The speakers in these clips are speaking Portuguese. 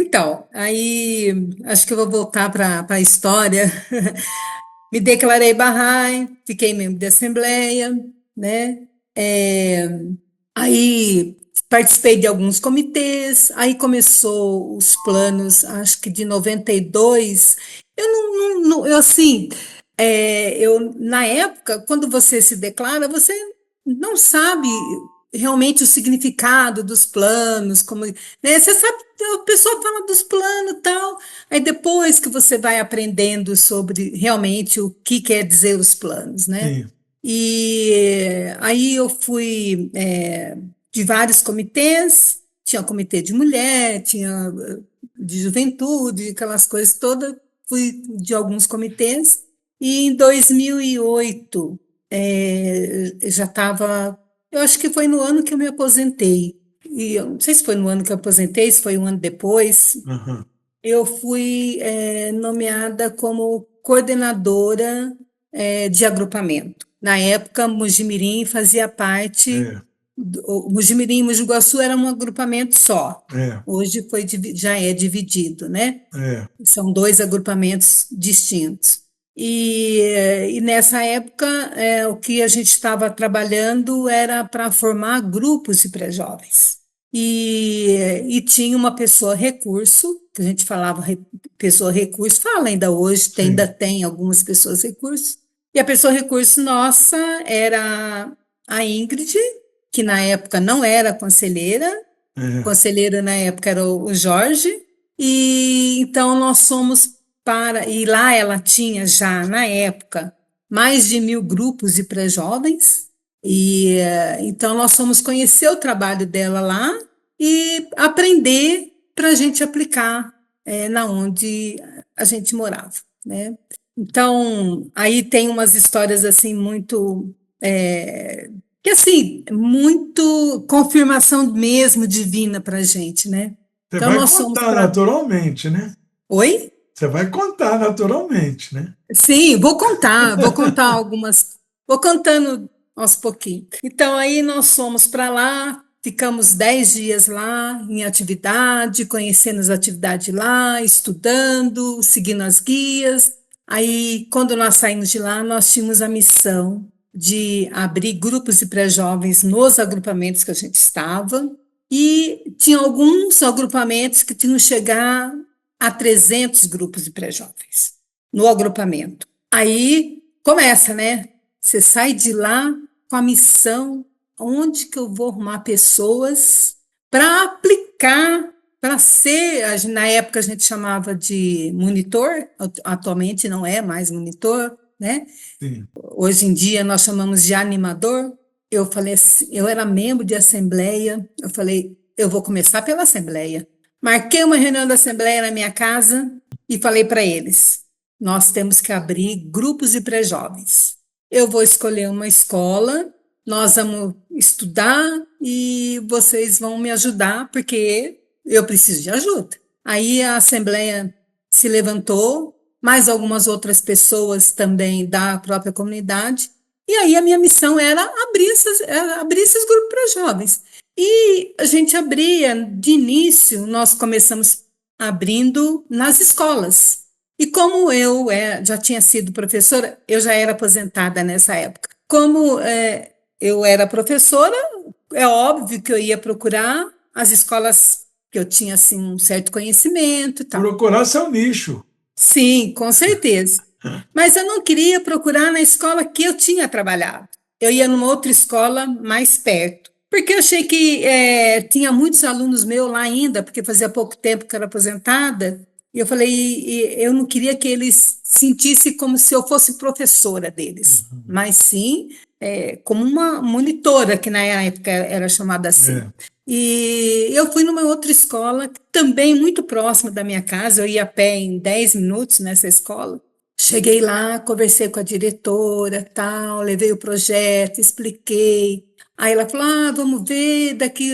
Então, aí acho que eu vou voltar para a história. Me declarei Bahá'í, fiquei membro de assembleia, né? É, aí participei de alguns comitês, aí começou os planos, acho que de 92. Eu assim, na época, quando você se declara, você não sabe realmente o significado dos planos, como, né? Você sabe, a pessoa fala dos planos e tal, aí depois que você vai aprendendo sobre realmente o que quer dizer os planos, né? Sim. E aí eu fui de vários comitês, tinha comitê de mulher, tinha de juventude, aquelas coisas todas, fui de alguns comitês, e em 2008 já estava, eu acho que foi no ano que eu me aposentei, e eu não sei se foi no ano que eu aposentei, se foi um ano depois, Aham. eu fui nomeada como coordenadora de agrupamento. Na época, Mojimirim fazia parte, É, o Mojimirim e Mogi Guaçu era um agrupamento só. é, Hoje já é dividido, né? é. São dois agrupamentos distintos. E nessa época, o que a gente estava trabalhando era para formar grupos de pré-jovens. E tinha uma pessoa recurso, que a gente falava pessoa recurso, fala ainda hoje, ainda Sim. tem algumas pessoas recurso. E a pessoa recurso nossa era a Ingrid, que na época não era conselheira, É. conselheiro na época era o Jorge, e então nós fomos e lá ela tinha já, na época, mais de 1.000 grupos de pré-jovens, e então nós fomos conhecer o trabalho dela lá e aprender para a gente aplicar na onde a gente morava, né? Então, aí tem umas histórias assim muito é, que assim, muito confirmação mesmo divina para a gente, né? Você Então vai nós somos contar para. naturalmente, né? Oi? Você vai contar naturalmente, né? Sim, vou contar algumas, vou contando aos pouquinhos. Então aí nós fomos para lá, ficamos 10 dias lá em atividade, conhecendo as atividades lá, estudando, seguindo as guias. Aí, quando nós saímos de lá, nós tínhamos a missão de abrir grupos de pré-jovens nos agrupamentos que a gente estava, e tinha alguns agrupamentos que tinham que chegar a 300 grupos de pré-jovens no agrupamento. Aí começa, né? Você sai de lá com a missão, onde que eu vou arrumar pessoas para aplicar, para ser, na época a gente chamava de monitor, atualmente não é mais monitor, né? Sim. Hoje em dia nós chamamos de animador. Eu falei assim, eu era membro de assembleia, eu falei, eu vou começar pela assembleia. Marquei uma reunião da assembleia na minha casa e falei para eles, nós temos que abrir grupos de pré-jovens. Eu vou escolher uma escola, nós vamos estudar e vocês vão me ajudar, porque eu preciso de ajuda. Aí a assembleia se levantou, mais algumas outras pessoas também da própria comunidade. E aí a minha missão era abrir esses grupos para jovens. E a gente abria, de início, nós começamos abrindo nas escolas. E como eu já tinha sido professora, eu já era aposentada nessa época. Como eu era professora, é óbvio que eu ia procurar as escolas que eu tinha assim, um certo conhecimento e tal. Procurar seu nicho. Sim, com certeza. Mas eu não queria procurar na escola que eu tinha trabalhado. Eu ia numa outra escola mais perto. Porque eu achei que tinha muitos alunos meus lá ainda, porque fazia pouco tempo que eu era aposentada. E eu falei, e eu não queria que eles sentissem como se eu fosse professora deles, Uhum. mas sim como uma monitora, que na época era chamada assim. É. E eu fui numa outra escola, também muito próxima da minha casa, eu ia a pé em 10 minutos nessa escola. Cheguei lá, conversei com a diretora, tal, levei o projeto, expliquei. Aí ela falou: ah, vamos ver, daqui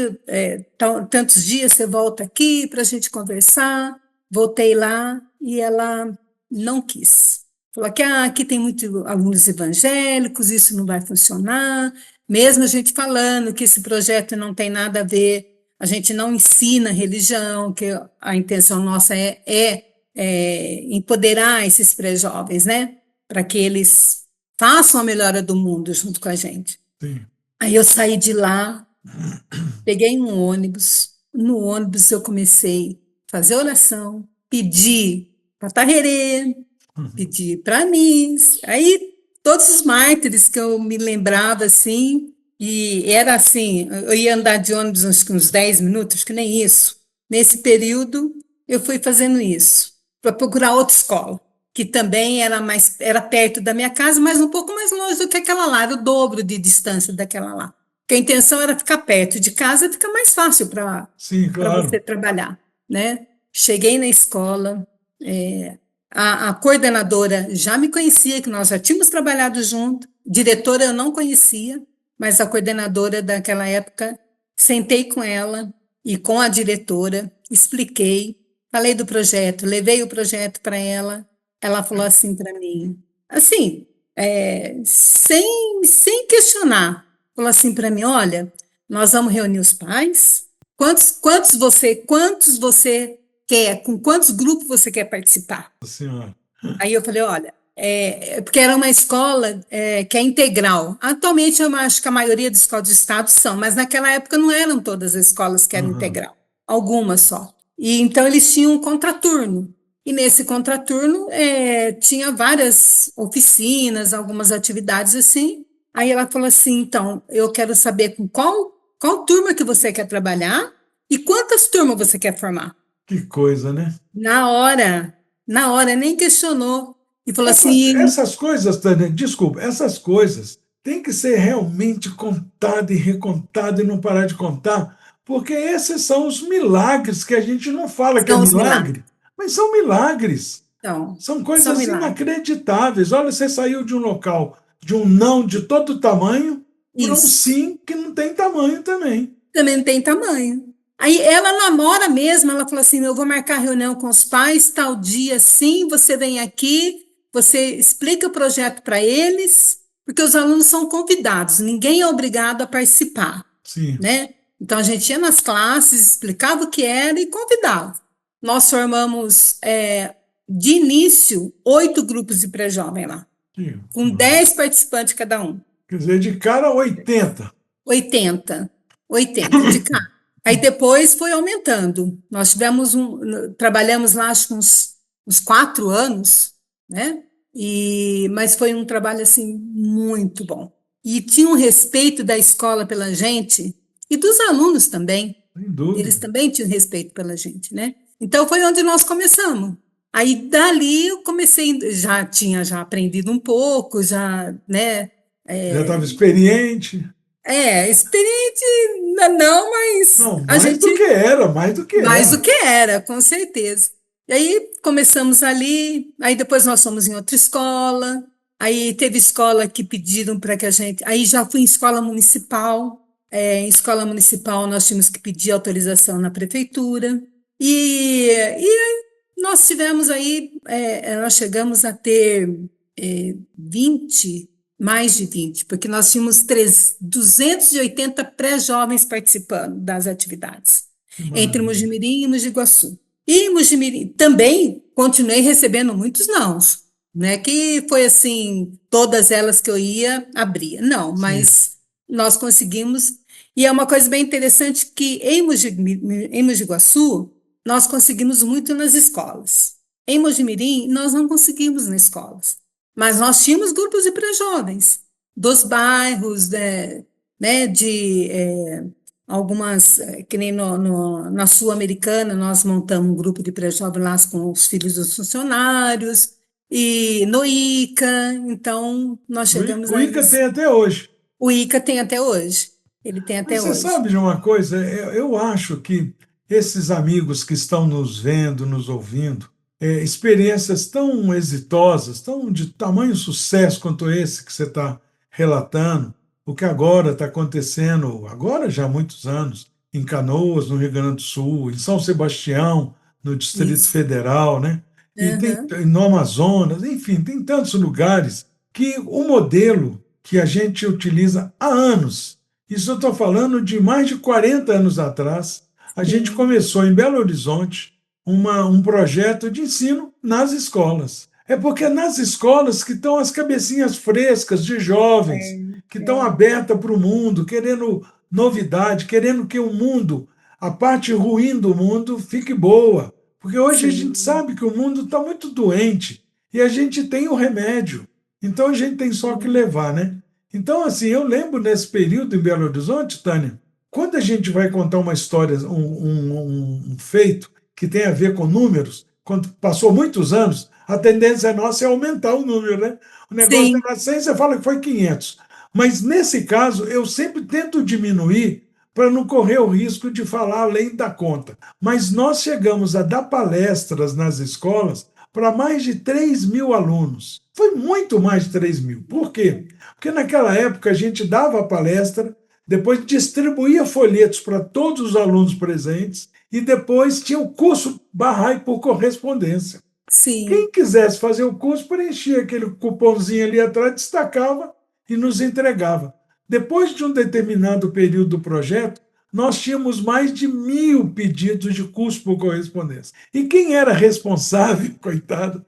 tantos dias você volta aqui para a gente conversar. Voltei lá e ela não quis. Falou que aqui tem muitos alunos evangélicos, isso não vai funcionar. Mesmo a gente falando que esse projeto não tem nada a ver a gente não ensina religião, que a intenção nossa é empoderar esses pré-jovens, né? Para que eles façam a melhora do mundo junto com a gente. Sim. Aí eu saí de lá, peguei um ônibus, no ônibus eu comecei a fazer oração, pedir para Tarrerê, pedir para Anis, aí todos os mártires que eu me lembrava assim, e era assim, eu ia andar de ônibus uns 10 minutos, que nem isso. Nesse período, eu fui fazendo isso, para procurar outra escola, que também era perto da minha casa, mas um pouco mais longe do que aquela lá, era o dobro de distância daquela lá. Porque a intenção era ficar perto de casa, fica mais fácil Sim, para você claro. trabalhar, né? Cheguei na escola, a coordenadora já me conhecia, que nós já tínhamos trabalhado junto, diretora eu não conhecia, mas a coordenadora daquela época, sentei com ela e com a diretora, expliquei, falei do projeto, levei o projeto para ela falou assim para mim, assim, sem questionar, falou assim para mim, olha, nós vamos reunir os pais, quantos você quer, com quantos grupos você quer participar? Senhora. Aí eu falei, olha, porque era uma escola que é integral. Atualmente eu acho que a maioria das escolas do estado são, mas naquela época não eram todas as escolas que eram Uhum. integral, algumas só. E então eles tinham um contraturno. E nesse contraturno tinha várias oficinas, algumas atividades assim. Aí ela falou assim, então, eu quero saber com qual turma que você quer trabalhar e quantas turmas você quer formar. Que coisa, né? Na hora, na hora, nem questionou. E falou assim, Essas coisas, Tânia, desculpa, essas coisas têm que ser realmente contada e recontada e não parar de contar, porque esses são os milagres que a gente não fala que é são os milagres. milagre, mas são milagres. Então, São são coisas milagres. inacreditáveis. Olha, você saiu de um local de um não de todo tamanho para um Isso. sim que não tem tamanho também. Também não tem tamanho. Aí ela namora mesmo, ela falou assim, eu vou marcar reunião com os pais, tal dia sim, você vem aqui, você explica o projeto para eles, porque os alunos são convidados, ninguém é obrigado a participar, Sim. né? Então a gente ia nas classes, explicava o que era e convidava. Nós formamos, de início, 8 grupos de pré-jovem lá, com 10 participantes cada um. Quer dizer, de cara 80. 80, 80 de cá. Aí depois foi aumentando. Nós trabalhamos lá acho que uns 4 anos, né? Mas foi um trabalho assim muito bom. E tinha um respeito da escola pela gente e dos alunos também. Sem Eles dúvida. também tinham respeito pela gente, né? Então foi onde nós começamos. Aí dali eu comecei, já aprendido um pouco, já, né? Já estava experiente. Experiente não, mas Não, a mais gente do que era, mais do que mais do era. que era, com certeza. E aí começamos ali, aí depois nós fomos em outra escola, aí teve escola que pediram para que a gente, aí já fui em escola municipal, em escola municipal nós tínhamos que pedir autorização na prefeitura, e nós tivemos aí, nós chegamos a ter 20, mais de 20, porque nós tínhamos 280 pré-jovens participando das atividades, Que entre maravilha. Mojimirim e Mogi Guaçu. E em Mojimirim também continuei recebendo muitos nãos, não é que foi assim, todas elas que eu ia, abria, não, Sim. mas nós conseguimos, e é uma coisa bem interessante que em Mogi Guaçu, nós conseguimos muito nas escolas. Em Mojimirim, nós não conseguimos nas escolas. Mas nós tínhamos grupos de pré-jovens, dos bairros, né, algumas, que nem na Sul-Americana, nós montamos um grupo de pré-jovens lá com os filhos dos funcionários, e no ICA, então nós chegamos O a ICA isso. tem até hoje. O ICA tem até hoje, ele tem Mas até você hoje. sabe de uma coisa? Eu acho que esses amigos que estão nos vendo, nos ouvindo, experiências tão exitosas, tão de tamanho sucesso quanto esse que você está relatando, o que agora está acontecendo, agora já há muitos anos, em Canoas, no Rio Grande do Sul, em São Sebastião, no Distrito Isso. Federal, né? E tem Aham. no Amazonas, enfim, tem tantos lugares que o modelo que a gente utiliza há anos, isso eu estou falando de mais de 40 anos atrás, a gente sim, começou em Belo Horizonte um projeto de ensino nas escolas. É porque é nas escolas que estão as cabecinhas frescas de jovens, que estão é, abertas para o mundo, querendo novidade, querendo que o mundo, a parte ruim do mundo, fique boa. Porque hoje a gente sim, sabe que o mundo está muito doente e a gente tem o remédio. Então a gente tem só que sim, levar, né? Então, assim, eu lembro nesse período em Belo Horizonte, Tânia, quando a gente vai contar uma história, um feito que tem a ver com números, quando passou muitos anos, a tendência nossa é aumentar o número, né? O negócio sim, era 100, você fala que foi 500. Mas nesse caso, eu sempre tento diminuir para não correr o risco de falar além da conta. Mas nós chegamos a dar palestras nas escolas para mais de 3.000 alunos. Foi muito mais de 3.000. Por quê? Porque naquela época a gente dava a palestra, depois distribuía folhetos para todos os alunos presentes e depois tinha o curso Bahá'í por correspondência. sim, Quem quisesse fazer o curso preenchia aquele cupomzinho ali atrás, destacava e nos entregava. Depois de um determinado período do projeto, nós tínhamos mais de 1.000 pedidos de curso por correspondência. E quem era responsável, coitado,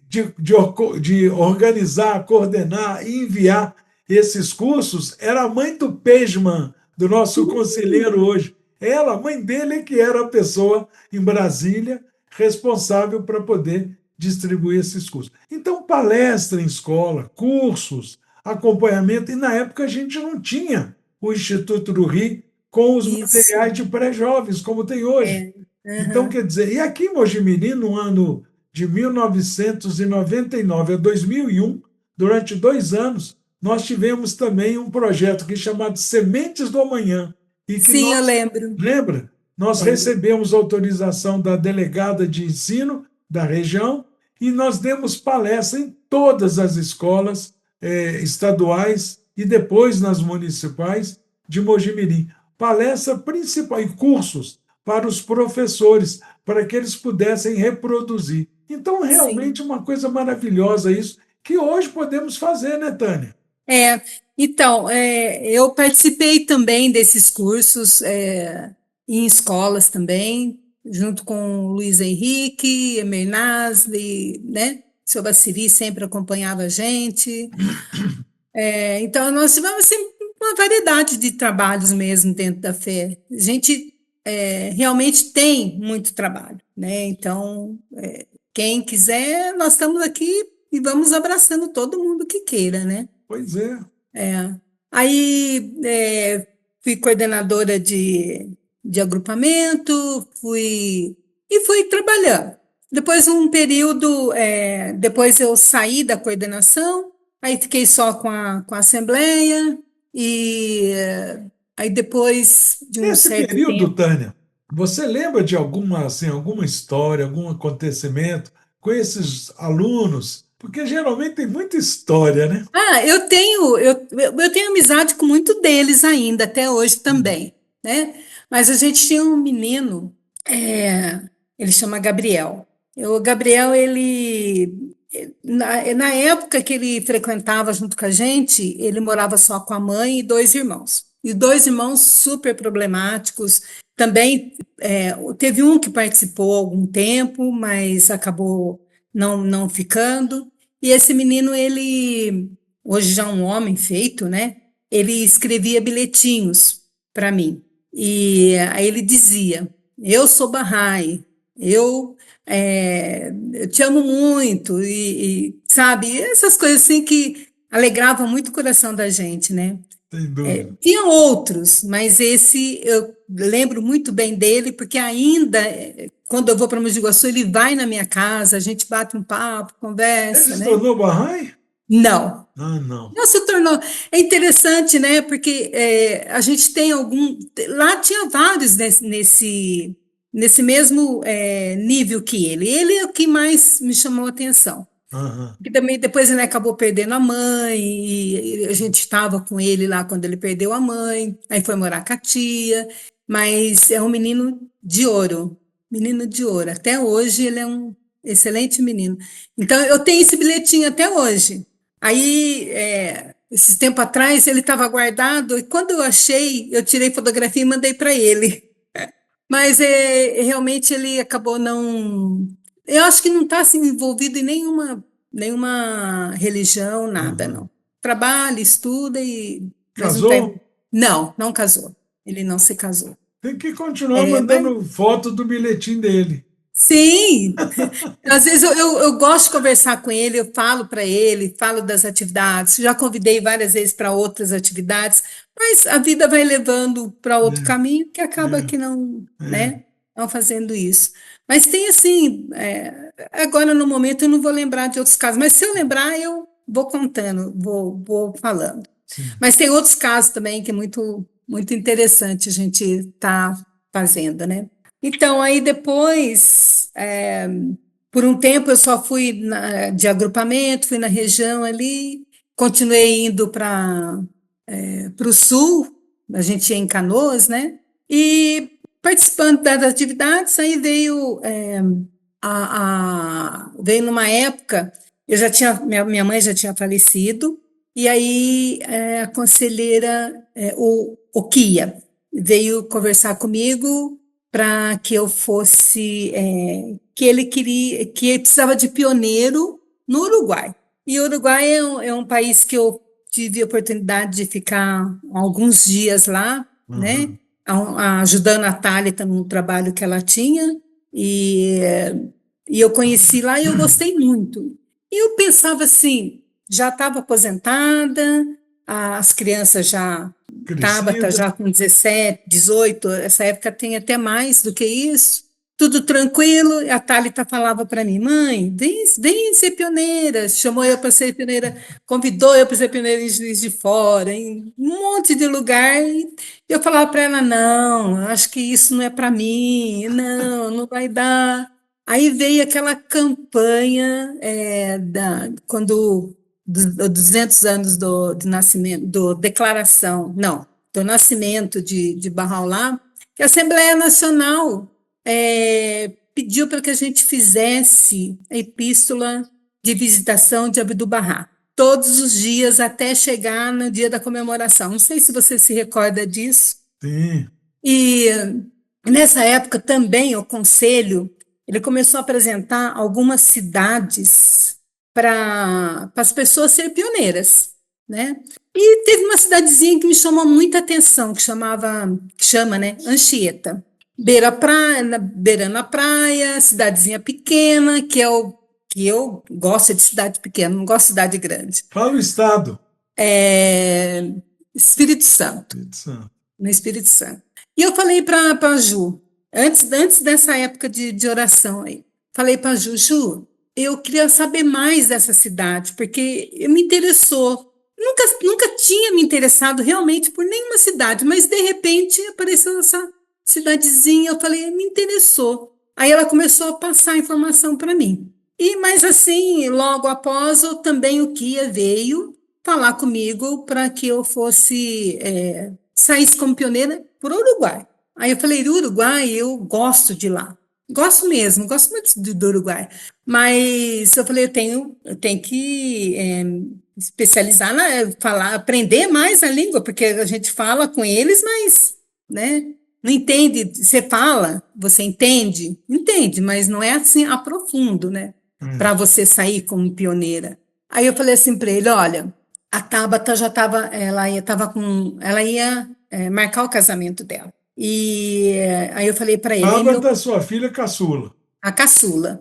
de organizar, coordenar e enviar esses cursos era a mãe do Pejman, do nosso conselheiro hoje. Ela, a mãe dele, que era a pessoa em Brasília responsável para poder distribuir esses cursos. Então, palestra em escola, cursos, acompanhamento, e na época a gente não tinha o Instituto do Rio com os isso, materiais de pré-jovens, como tem hoje. é, Então, aham, quer dizer, e aqui em Mojimirim, no ano de 1999 a 2001, durante 2 anos, nós tivemos também um projeto que é chamado Sementes do Amanhã, e que sim, eu nós, lembro, lembra, nós lembro, recebemos autorização da delegada de ensino da região e nós demos palestra em todas as escolas estaduais e depois nas municipais de Mojimirim. Palestra principal e cursos para os professores, para que eles pudessem reproduzir. Então, sim. realmente, uma coisa maravilhosa isso, que hoje podemos fazer, né, Tânia? É, então, eu participei também desses cursos, em escolas também, junto com o Luiz Henrique, Emer Nasli, né? Seu Bassiri sempre acompanhava a gente. Então, nós tivemos assim, uma variedade de trabalhos mesmo dentro da fé. A gente realmente tem muito trabalho, né? Então, quem quiser, nós estamos aqui e vamos abraçando todo mundo que queira, né? Pois é. Aí fui coordenadora de agrupamento, fui trabalhando. Depois um período, depois eu saí da coordenação, aí fiquei só com a assembleia e aí depois de um Nesse certo período, tempo. Tânia, você lembra de alguma, assim, alguma história, algum acontecimento com esses alunos? Porque geralmente tem muita história, né? Eu tenho amizade com muito deles ainda, até hoje também, né? Mas a gente tinha um menino, é, ele chama Gabriel. O Gabriel, na época que ele frequentava junto com a gente, ele morava só com a mãe e dois irmãos. E dois irmãos super problemáticos. Também teve um que participou algum tempo, mas acabou não ficando. E esse menino, ele hoje já um homem feito, né? Ele escrevia bilhetinhos para mim. E aí ele dizia: Eu sou Bahá'í, eu te amo muito, sabe, essas coisas assim que alegravam muito o coração da gente, né? Sem dúvida. Tinha outros, mas esse eu lembro muito bem dele, porque ainda, quando eu vou para Mogi Guaçu, ele vai na minha casa, a gente bate um papo, Ele conversa, se né? tornou Bahá'í? Não, Ah, não. não se tornou. É interessante, né? Porque a gente tem algum. Lá tinha vários nesse mesmo nível que ele. Ele é o que mais me chamou a atenção. Aham. E também depois ele acabou perdendo a mãe, e a gente estava com ele lá quando ele perdeu a mãe, aí foi morar com a tia, mas é um menino de ouro, menino de ouro. Até hoje ele é um excelente menino. Então eu tenho esse bilhetinho até hoje. Aí, esses tempo atrás, ele estava guardado, e quando eu achei, eu tirei fotografia e mandei para ele. Mas realmente ele acabou não. Eu acho que não está assim, envolvido em nenhuma religião, nada, Aham. não. Trabalha, estuda e. Mas não tem. Casou? Não, não casou. Ele não se casou. Tem que continuar É, mas mandando foto do bilhetinho dele. sim, às vezes eu gosto de conversar com ele, eu falo para ele, falo das atividades, já convidei várias vezes para outras atividades, mas a vida vai levando para outro caminho que acaba que não, É. né, não fazendo isso. Mas tem assim, agora no momento eu não vou lembrar de outros casos, mas se eu lembrar eu vou contando, vou falando. Sim. Mas tem outros casos também que é muito interessante a gente estar fazendo, né? Então, aí depois, por um tempo eu só fui de agrupamento, fui na região ali, continuei indo para o sul, a gente ia em Canoas, né? E participando das atividades, aí veio numa época, minha mãe já tinha falecido, e aí a conselheira, o Kia, veio conversar comigo para que eu fosse, que ele queria, que ele precisava de pioneiro no Uruguai. E o Uruguai é um país que eu tive a oportunidade de ficar alguns dias lá, né? Aham. Ajudando a Thalita no trabalho que ela tinha, e, e eu conheci lá e eu gostei muito. E eu pensava assim, já estava aposentada, as crianças já, Tabata Crescida. já com 17, 18, essa época tem até mais do que isso. Tudo tranquilo, e a Thalita falava para mim, mãe, vem ser pioneira, chamou eu para ser pioneira, convidou eu para ser pioneira em Juiz de Fora, em um monte de lugar, e eu falava para ela, não, acho que isso não é para mim, não vai dar. Aí veio aquela campanha quando dos 200 anos do nascimento, do declaração, não, do nascimento de Bahá'u'lláh, que a Assembleia Nacional pediu para que a gente fizesse a epístola de visitação de Abdu'l-Bahá, todos os dias até chegar no dia da comemoração. Não sei se você se recorda disso. Sim. E nessa época também o conselho ele começou a apresentar algumas cidades para as pessoas serem pioneiras, né? E teve uma cidadezinha que me chamou muita atenção, que chama, né, Anchieta. Beirando a praia, cidadezinha pequena, que eu gosto de cidade pequena, não gosto de cidade grande. Fala o estado. É, Espírito Santo, Espírito Santo. no Espírito Santo. E eu falei para a Ju, antes dessa época de oração aí, falei para a Ju, eu queria saber mais dessa cidade, porque me interessou. Nunca tinha me interessado realmente por nenhuma cidade, mas de repente apareceu essa cidadezinha, eu falei, me interessou. Aí ela começou a passar informação para mim. Mas assim, logo após, também o Kia veio falar comigo para que eu fosse saísse como pioneira por Uruguai. Aí eu falei, Uruguai, eu gosto de lá. Gosto mesmo, gosto muito do Uruguai. Mas eu falei, eu tenho que especializar falar, aprender mais a língua, porque a gente fala com eles, mas, né, não entende. Você fala, você entende? Entende, mas não é assim a profundo, né? É. Para você sair como pioneira. Aí eu falei assim para ele, olha, a Tabata já estava, ela ia marcar o casamento dela. E aí eu falei para ele, Tabata, sua filha caçula. a caçula.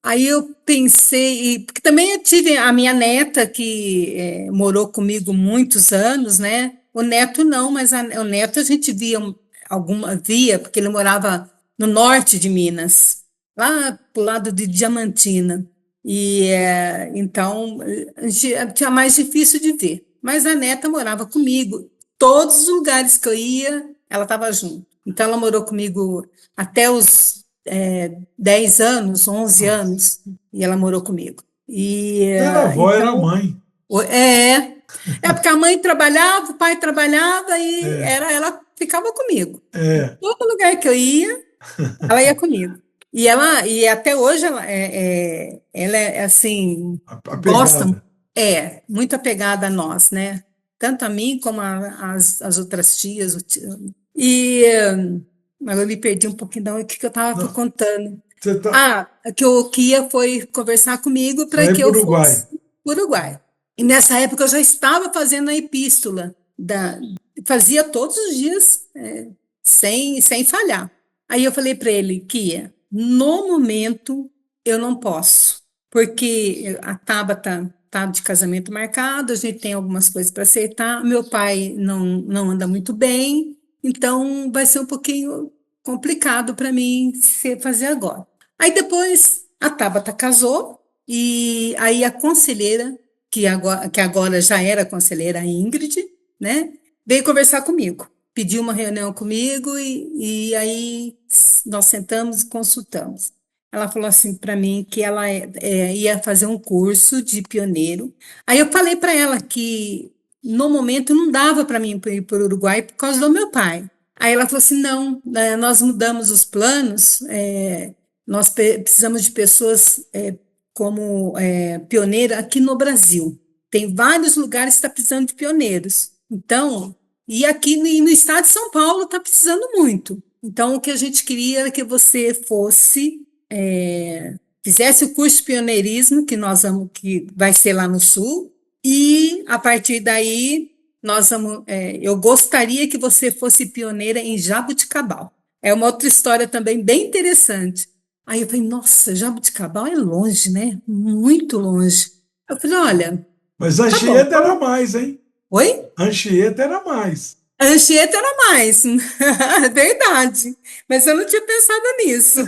Aí eu pensei, porque também eu tive a minha neta que morou comigo muitos anos, né? O neto não, mas o neto a gente via, porque ele morava no norte de Minas, lá pro lado de Diamantina. E então a gente tinha mais difícil de ver. Mas a neta morava comigo. Todos os lugares que eu ia, ela estava junto. Então ela morou comigo até os 10 anos, 11 Nossa. anos, e ela morou comigo. E Não era avó, era então, mãe. é porque a mãe trabalhava, o pai trabalhava e É, ela ficava comigo. é. Todo lugar que eu ia, ela ia comigo. E até hoje ela é assim, A gosta, pegada. muito apegada a nós, né? Tanto a mim como as outras tias. E Mas eu me perdi um pouquinho o que eu estava Não, contando. você tá, Ah, que o Kia foi conversar comigo para para ir que para o eu Uruguai. fosse para o Uruguai. E nessa época eu já estava fazendo a epístola, fazia todos os dias, sem falhar. Aí eu falei para ele, Kia, no momento eu não posso, porque a Tabata tá de casamento marcado, a gente tem algumas coisas para acertar, meu pai não anda muito bem, então vai ser um pouquinho complicado para mim fazer agora. Aí depois a Tabata casou e aí a conselheira, que agora já era conselheira, a Ingrid, né, veio conversar comigo. Pediu uma reunião comigo e aí nós sentamos e consultamos. Ela falou assim para mim que ela ia fazer um curso de pioneiro. Aí eu falei para ela que no momento não dava para mim ir para o Uruguai por causa do meu pai. Aí ela falou assim: não, nós mudamos os planos, nós precisamos de pessoas como pioneira aqui no Brasil. Tem vários lugares que está precisando de pioneiros. Então, e aqui no estado de São Paulo está precisando muito. Então, o que a gente queria era que você fizesse o curso de pioneirismo, que vai ser lá no Sul, e a partir daí eu gostaria que você fosse pioneira em Jaboticabal. É uma outra história também bem interessante. Aí eu falei, nossa, Jaboticabal é longe, né? Muito longe. Eu falei, olha, Mas tá bom. Anchieta era mais, hein? Oi? Anchieta era mais. A Anchieta era mais, verdade. Mas eu não tinha pensado nisso.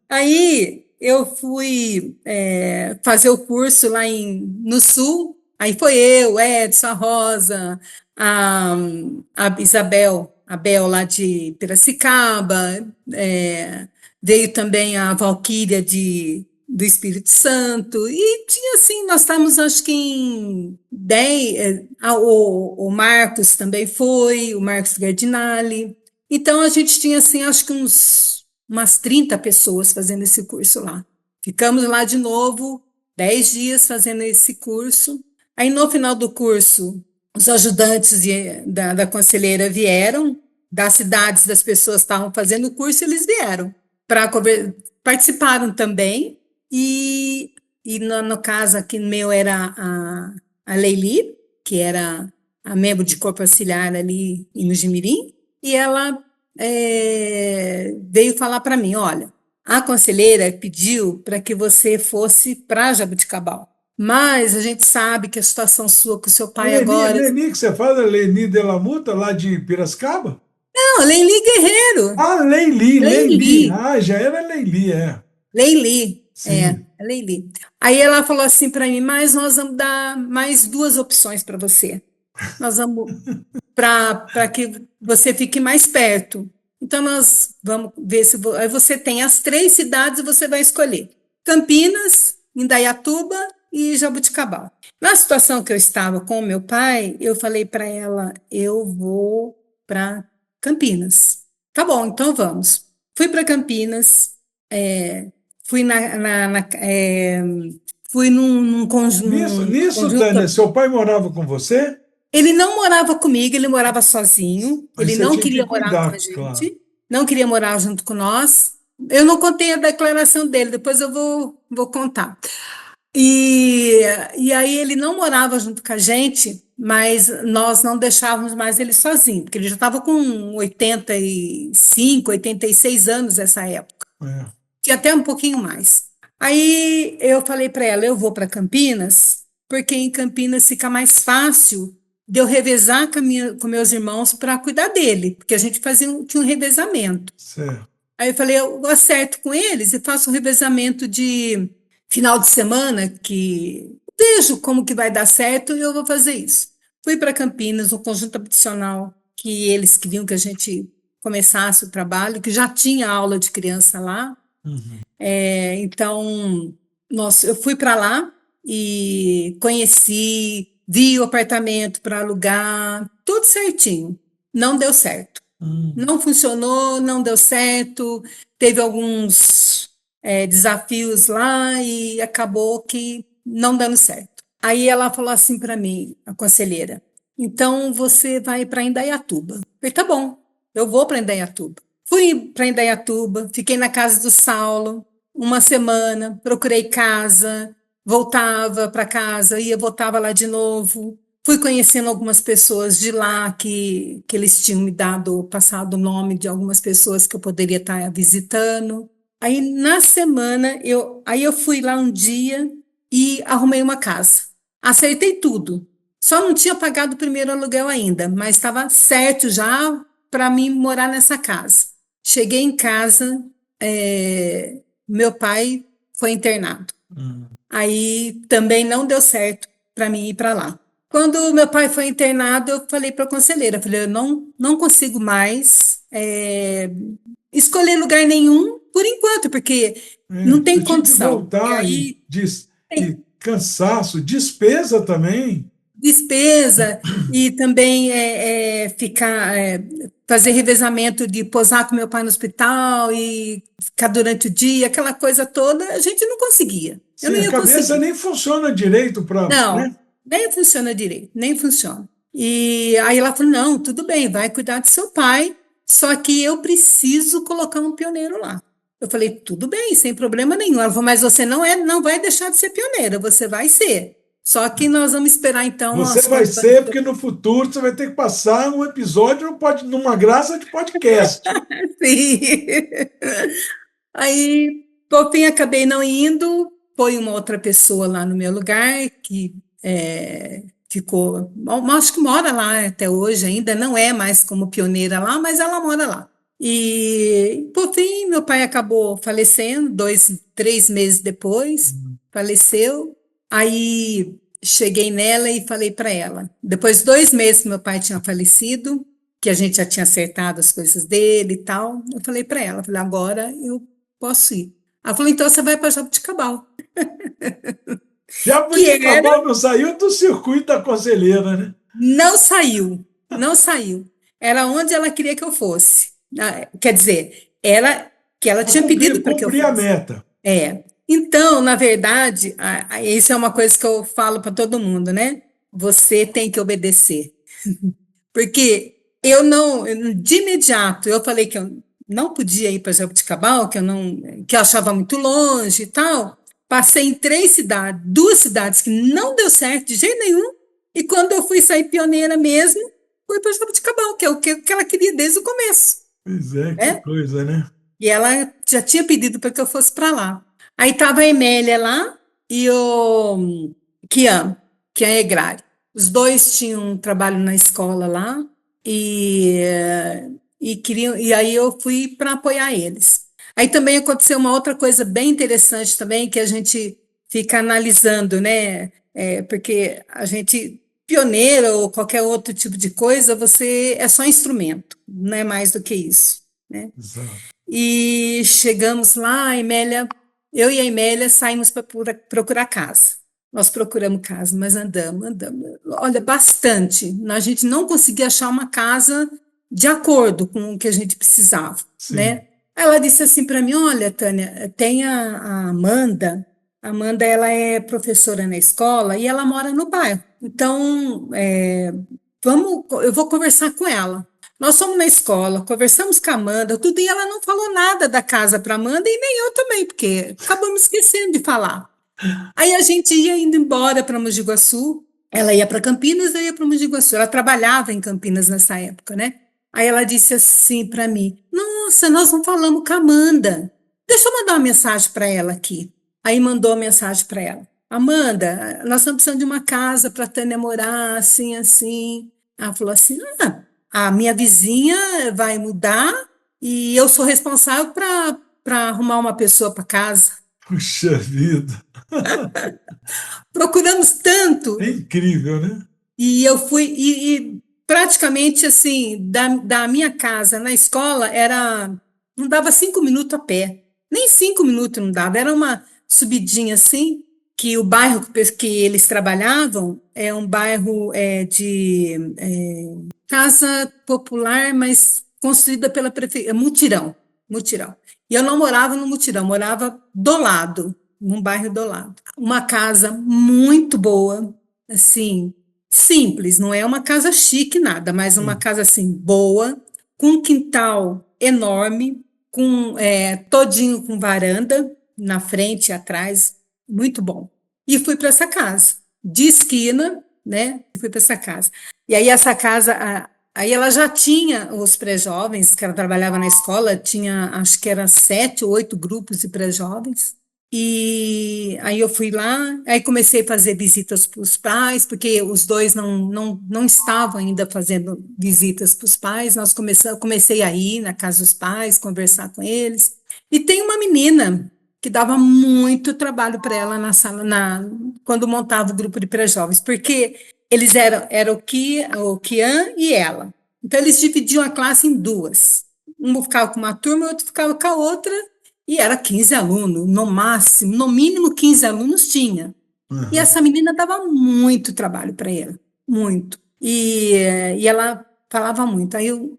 Aí eu fui fazer o curso lá no Sul. Aí foi eu, Edson, a Rosa, a, a Isabel, a Bel lá de Piracicaba, veio também a Valquíria do Espírito Santo. E tinha assim, nós estávamos acho que em 10, o Marcos também foi, o Marcos Gardinali. Então a gente tinha assim, acho que umas 30 pessoas fazendo esse curso lá. Ficamos lá de novo, 10 dias fazendo esse curso. Aí no final do curso, os ajudantes da conselheira vieram, das cidades das pessoas que estavam fazendo o curso, eles vieram para participaram também. E no caso aqui meu era a Leili, que era a membro de corpo auxiliar ali em Mujimirim, e ela veio falar para mim, olha, a conselheira pediu para que você fosse para Jabuticabal, mas a gente sabe que a situação sua com o seu pai Leni, agora... Leni que você fala, Leni de la Muta, lá de Piracicaba? Não, Leili Guerreiro, Ah, Leili, Leili. Leili, Ah, já era Leili, é. Leili, Sim. é Leili. Aí ela falou assim para mim, mas nós vamos dar mais duas opções para você. Nós vamos para que você fique mais perto. Então, nós vamos ver se aí você tem as três cidades e você vai escolher: Campinas, Indaiatuba e Jabuticabal. Na situação que eu estava com o meu pai, eu falei para ela: eu vou para Campinas. Tá bom, então vamos. Fui para Campinas, fui fui num Nisso, Tânia, conjunto. seu pai morava com você? Ele não morava comigo, ele morava sozinho. Aí Ele você não tinha que queria morar com a cuidar, claro. gente, não queria morar junto com nós. Eu não contei a declaração dele, depois eu vou contar. E, e aí ele não morava junto com a gente, mas nós não deixávamos mais ele sozinho, porque ele já estava com 85, 86 anos nessa época, É. tinha até um pouquinho mais. Aí eu falei para ela, eu vou para Campinas, porque em Campinas fica mais fácil de eu revezar com meus irmãos para cuidar dele, porque a gente tinha um revezamento. Certo. Aí eu falei, eu acerto com eles e faço um revezamento de final de semana, que vejo como que vai dar certo e eu vou fazer isso. Fui para Campinas, o conjunto habitacional, que eles queriam que a gente começasse o trabalho, que já tinha aula de criança lá. Uhum. Então, eu fui para lá e conheci, vi o apartamento para alugar, tudo certinho. Não deu certo. Hum. Não funcionou, não deu certo. Teve alguns desafios lá e acabou que não dando certo. Aí ela falou assim para mim, a conselheira: então você vai para Indaiatuba. Eu falei, tá bom. eu vou para Indaiatuba. Fui para Indaiatuba, fiquei na casa do Saulo uma semana, procurei casa, voltava para casa, ia, voltava lá de novo. Fui conhecendo algumas pessoas de lá que eles tinham me dado, passado o nome de algumas pessoas que eu poderia estar visitando. Aí na semana, aí eu fui lá um dia e arrumei uma casa. Acertei tudo. Só não tinha pagado o primeiro aluguel ainda, mas estava certo já para mim morar nessa casa. Cheguei em casa, meu pai foi internado. Hum. Aí também não deu certo para mim ir para lá. Quando meu pai foi internado, eu falei para a conselheira, eu falei, eu não consigo mais escolher lugar nenhum por enquanto, porque não tem Você tinha que condição. E voltar aí e cansaço, despesa também. despesa e também fazer revezamento de posar com meu pai no hospital e ficar durante o dia, aquela coisa toda, a gente não conseguia. Eu Sim, não a ia cabeça conseguir. nem funciona direito para, Não, né? nem funciona direito, nem funciona. E aí ela falou: não, tudo bem, vai cuidar do seu pai, só que eu preciso colocar um pioneiro lá. Eu falei, tudo bem, sem problema nenhum. Ela falou, mas você não vai deixar de ser pioneira, você vai ser. Só que nós vamos esperar então Você as vai condições. ser, porque no futuro você vai ter que passar um episódio numa graça de podcast. Sim. Aí, por fim, acabei não indo. Foi uma outra pessoa lá no meu lugar que ficou, acho que mora lá até hoje ainda, não é mais como pioneira lá, mas ela mora lá. E, por fim, meu pai acabou falecendo, 3 meses depois, faleceu. Aí cheguei nela e falei para ela. Depois de 2 meses que meu pai tinha falecido, que a gente já tinha acertado as coisas dele e tal, eu falei para ela, falei, agora eu posso ir. Ela falou, então você vai para Jabuticabal. Que era, Jabuticabal não saiu do circuito da conselheira, né? não saiu, não saiu. Era onde ela queria que eu fosse. Quer dizer, era que ela Para tinha cumprir, pedido para que eu cumprir a fosse. meta. É. Então, na verdade, isso é uma coisa que eu falo para todo mundo, né? Você tem que obedecer. Porque de imediato, eu falei que eu não podia ir para Jabuticabal, que eu achava muito longe e tal. Passei em 3 cidades, 2 cidades que não deu certo de jeito nenhum. E quando eu fui sair pioneira mesmo, fui para Jabuticabal, que é o que ela queria desde o começo, Pois é, que né? coisa, né? E ela já tinha pedido para que eu fosse para lá. Aí estava a Emélia lá e o Kian, Kian Egrari. Os dois tinham um trabalho na escola lá e aí eu fui para apoiar eles. Aí também aconteceu uma outra coisa bem interessante também que a gente fica analisando, né? Porque a gente pioneira ou qualquer outro tipo de coisa, você é só instrumento, não é mais do que isso, né? Exato. E chegamos lá, eu e a Emélia saímos para procurar casa. Nós procuramos casa, mas andamos. Olha, bastante. A gente não conseguia achar uma casa de acordo com o que a gente precisava, Sim. né? Ela disse assim para mim: olha, Tânia, tem a Amanda. A Amanda, ela é professora na escola e ela mora no bairro. Então, eu vou conversar com ela. Nós fomos na escola, conversamos com a Amanda, tudo, e ela não falou nada da casa para Amanda e nem eu também, porque acabamos esquecendo de falar. Aí a gente ia indo embora para Mogi Guaçu, ela ia para Campinas, eu ia para Mogi Guaçu. Ela trabalhava em Campinas nessa época, né? Aí ela disse assim para mim: nossa, nós não falamos com a Amanda. Deixa eu mandar uma mensagem para ela aqui. Aí mandou a mensagem para ela: Amanda, nós estamos precisando de uma casa para a Tânia morar, assim, assim. Ela falou assim: a minha vizinha vai mudar e eu sou responsável para arrumar uma pessoa para casa. Puxa vida. Procuramos É tanto incrível, né? e eu fui e praticamente assim da minha casa na escola não dava 5 minutos a pé, nem 5 minutos não dava. Era uma subidinha assim que o bairro que eles trabalhavam é um bairro casa popular, mas construída pela prefeitura, mutirão, mutirão. E eu não morava no mutirão, morava do lado, num bairro do lado. Uma casa muito boa, assim, simples, não é uma casa chique nada, mas uma Sim. casa assim boa, com um quintal enorme, todinho com varanda, na frente e atrás, muito bom. E fui para essa casa, de esquina, né? Fui para essa casa. E aí essa casa, aí ela já tinha os pré-jovens, que ela trabalhava na escola, tinha, acho que era 7 ou 8 grupos de pré-jovens. E aí eu fui lá, aí comecei a fazer visitas para os pais, porque os dois não estavam ainda fazendo visitas para os pais. Comecei a ir na casa dos pais, conversar com eles. E tem uma menina que dava muito trabalho para ela na sala, quando montava o grupo de pré-jovens, porque eles eram o Kian e ela. Então eles dividiam a classe em duas. Um ficava com uma turma, o outro ficava com a outra. E era 15 alunos, no máximo, no mínimo 15 alunos tinha. E Aham. essa menina dava muito trabalho para ela, muito. E ela falava muito. Aí eu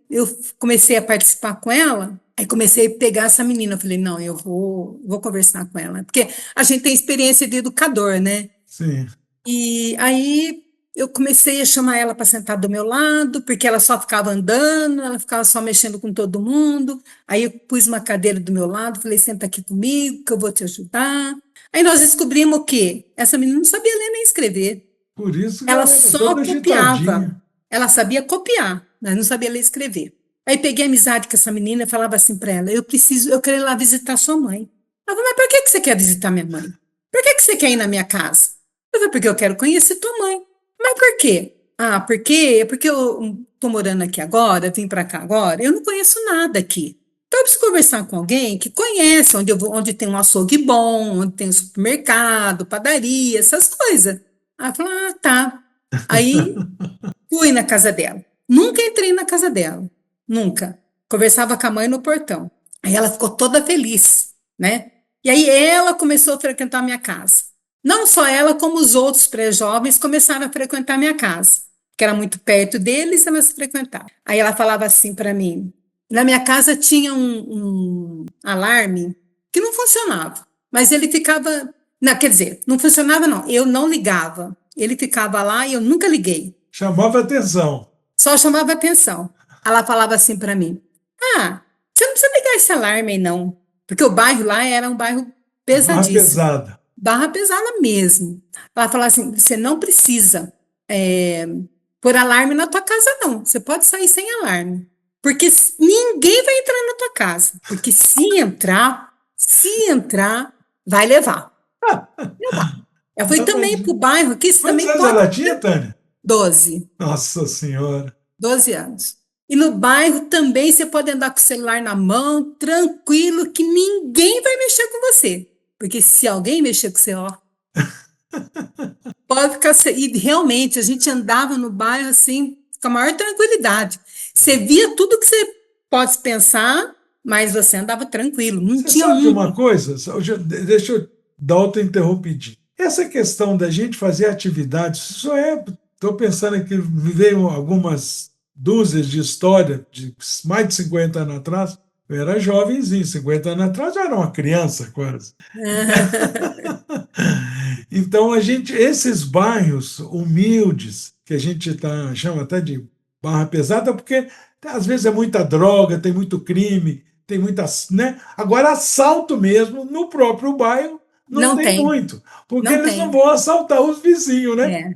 comecei a participar com ela, aí comecei a pegar essa menina. Eu falei, não, eu vou conversar com ela. Porque a gente tem experiência de educador, né? Sim. E aí eu comecei a chamar ela para sentar do meu lado, porque ela só ficava andando, ela ficava só mexendo com todo mundo. Aí eu pus uma cadeira do meu lado, falei, senta aqui comigo, que eu vou te ajudar. Aí nós descobrimos o quê? Essa menina não sabia ler nem escrever. Por isso que Ela ela era só toda copiava. agitadinha. Ela sabia copiar, mas não sabia ler e escrever. Aí peguei amizade com essa menina e falava assim para ela: eu quero ir lá visitar sua mãe. Ela falou, mas por que você quer visitar minha mãe? Por que você quer ir na minha casa? Eu falei, porque eu quero conhecer tua mãe. Mas por quê? Ah, porque eu tô morando aqui agora, vim para cá agora, eu não conheço nada aqui. Então eu preciso conversar com alguém que conhece onde eu vou, onde tem um açougue bom, onde tem um supermercado, padaria, essas coisas. Aí ela falou, ah, tá. Aí fui na casa dela. Nunca entrei na casa dela. Nunca. Conversava com a mãe no portão. Aí ela ficou toda feliz, né? E aí ela começou a frequentar a minha casa. Não só ela, como os outros pré-jovens começaram a frequentar a minha casa, que era muito perto deles, elas frequentavam. Aí ela falava assim para mim: na minha casa tinha um alarme que não funcionava, mas ele ficava. Não, quer dizer, não funcionava, não. Eu não ligava. Ele ficava lá e eu nunca liguei. Chamava atenção. Só chamava atenção. Ela falava assim para mim: ah, você não precisa ligar esse alarme aí, não. Porque o bairro lá era um bairro Barra pesadíssimo. pesada. Barra pesada mesmo. Ela falava assim: você não precisa é, pôr alarme na tua casa, não. Você pode sair sem alarme. Porque ninguém vai entrar na tua casa. Porque se entrar, vai levar. Eu fui Então, também para o bairro aqui, você quantos também anos pode. ela tinha, Tânia? 12. Nossa Senhora. 12 anos. E no bairro também você pode andar com o celular na mão, tranquilo, que ninguém vai mexer com você. Porque se alguém mexer com você, ó, pode ficar. E realmente, a gente andava no bairro assim, com a maior tranquilidade. Você via tudo que você pode pensar, mas você andava tranquilo. Não Você tinha sabe de um. uma coisa? Deixa eu dar outra interrompidinha. Essa questão da gente fazer atividades, isso é. Estou pensando aqui, me veio algumas dúzias de história de mais de 50 anos atrás. Eu era jovenzinho, 50 anos atrás eu era uma criança quase. Então, esses bairros humildes, que a gente chama até de barra pesada, porque às vezes é muita droga, tem muito crime, tem muitas, né? Agora, assalto mesmo, no próprio bairro, não Não tem tem, muito, porque não eles não tem. vão assaltar os vizinhos, né? É,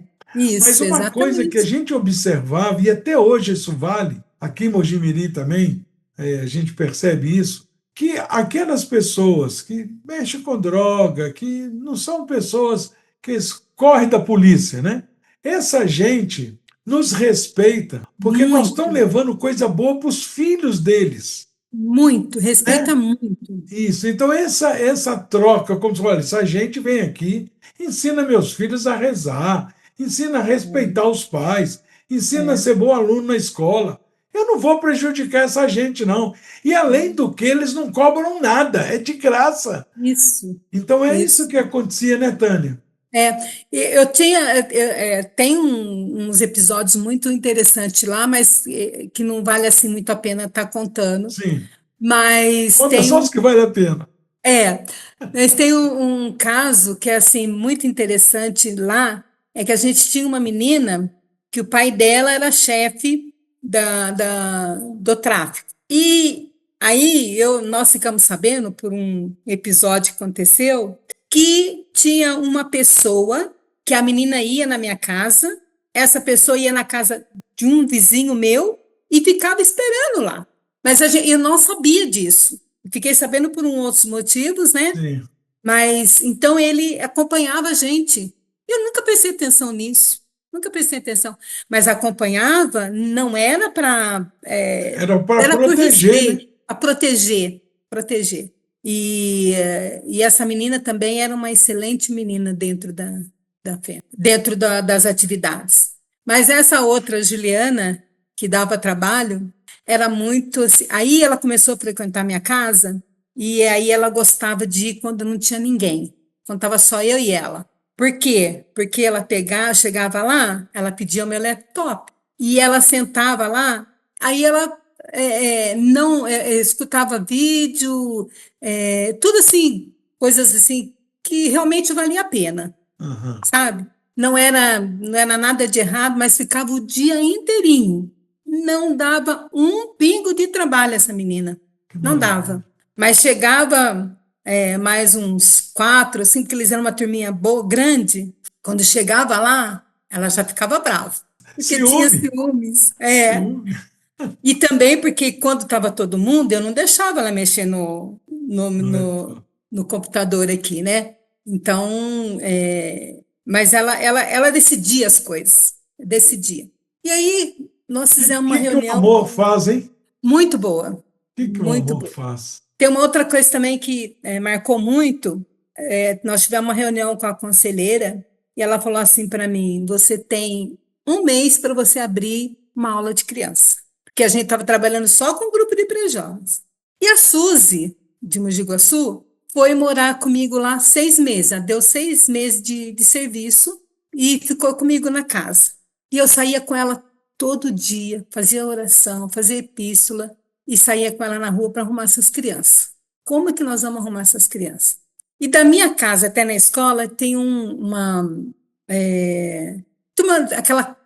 Mas isso, uma coisa que a exatamente. gente observava, e até hoje isso vale, aqui em Mojimirim também, a gente percebe isso, que aquelas pessoas que mexem com droga, que não são pessoas que correm da polícia, né? Essa gente nos respeita, porque nós estamos Muito, levando coisa boa para os filhos deles, muito, respeita né? muito. Isso, então essa troca, como você fala, essa gente vem aqui, ensina meus filhos a rezar, ensina a respeitar os pais, ensina a É, ser bom aluno na escola. Eu não vou prejudicar essa gente, não. E além é, do que, eles não cobram nada, é de graça. isso, Então é isso isso. que acontecia, né, Tânia? É, eu tinha, tem uns episódios muito interessantes lá, mas que não vale assim muito a pena estar contando. Sim. Mas Conta tem só os um, que vale a pena. é, mas tem um caso que é assim muito interessante lá, é que a gente tinha uma menina que o pai dela era chefe do tráfico. E aí nós ficamos sabendo, por um episódio que aconteceu, que tinha uma pessoa que a menina ia na minha casa, essa pessoa ia na casa de um vizinho meu e ficava esperando lá. Mas eu não sabia disso. Fiquei sabendo por outros motivos, né? sim. Mas então ele acompanhava a gente. Eu nunca prestei atenção nisso. Nunca prestei atenção. Mas acompanhava não era para. Era para Era por proteger, né? respeito, para proteger. Proteger. E essa menina também era uma excelente menina dentro da fé, dentro das atividades. Mas essa outra, Juliana, que dava trabalho, era muito assim. Aí ela começou a frequentar minha casa. E aí ela gostava de ir quando não tinha ninguém, quando estava só eu e ela. Por quê? Porque ela chegava lá, ela pedia o meu laptop. E ela sentava lá, aí ela não escutava vídeo, tudo assim, coisas assim que realmente valia a pena, Aham. sabe? Não era nada de errado, mas ficava o dia inteirinho. Não dava um pingo de trabalho essa menina. Que Não maravilha. dava. Mas chegava mais uns quatro, assim, que eles eram uma turminha boa, grande. Quando chegava lá, ela já ficava brava, porque tinha Ciúme, ciúmes. ciúme. E também porque quando estava todo mundo, eu não deixava ela mexer no, Não é no, só. no computador aqui, né? Então, mas ela decidia as coisas, decidia. E aí nós O fizemos uma que que o reunião amor faz, hein? muito boa, O que o muito amor boa. faz? Tem uma outra coisa também que marcou muito. Nós tivemos uma reunião com a conselheira e ela falou assim para mim: você tem um mês para você abrir uma aula de criança, porque a gente estava trabalhando só com um grupo de pré-jovens. E a Suzy, de Mogi Guaçu, foi morar comigo lá 6 meses. Ela deu 6 meses de serviço e ficou comigo na casa. E eu saía com ela todo dia, fazia oração, fazia epístola e saía com ela na rua para arrumar essas crianças. Como é que nós vamos arrumar essas crianças? E da minha casa até na escola tem aquela,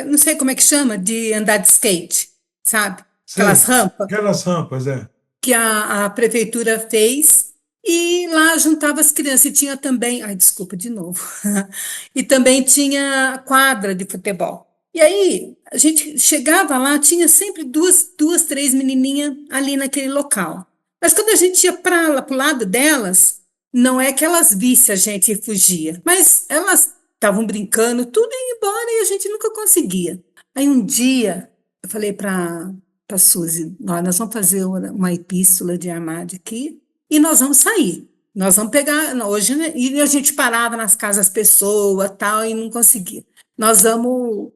não sei como é que chama, de andar de skate, sabe? Aquelas Sei. rampas Aquelas rampas, é. que a prefeitura fez e lá juntava as crianças. E tinha também, ai, desculpa de novo, e também tinha quadra de futebol. E aí a gente chegava lá, tinha sempre duas, três menininhas ali naquele local. Mas quando a gente ia para o lado delas, não é que elas vissem a gente e fugia, mas elas estavam brincando, tudo ia embora e a gente nunca conseguia. Aí um dia eu falei para Suzy, nós vamos fazer uma epístola de armário aqui e nós vamos sair. Nós vamos pegar, hoje, né, e a gente parava nas casas das pessoas, tal, e não conseguia. Nós vamos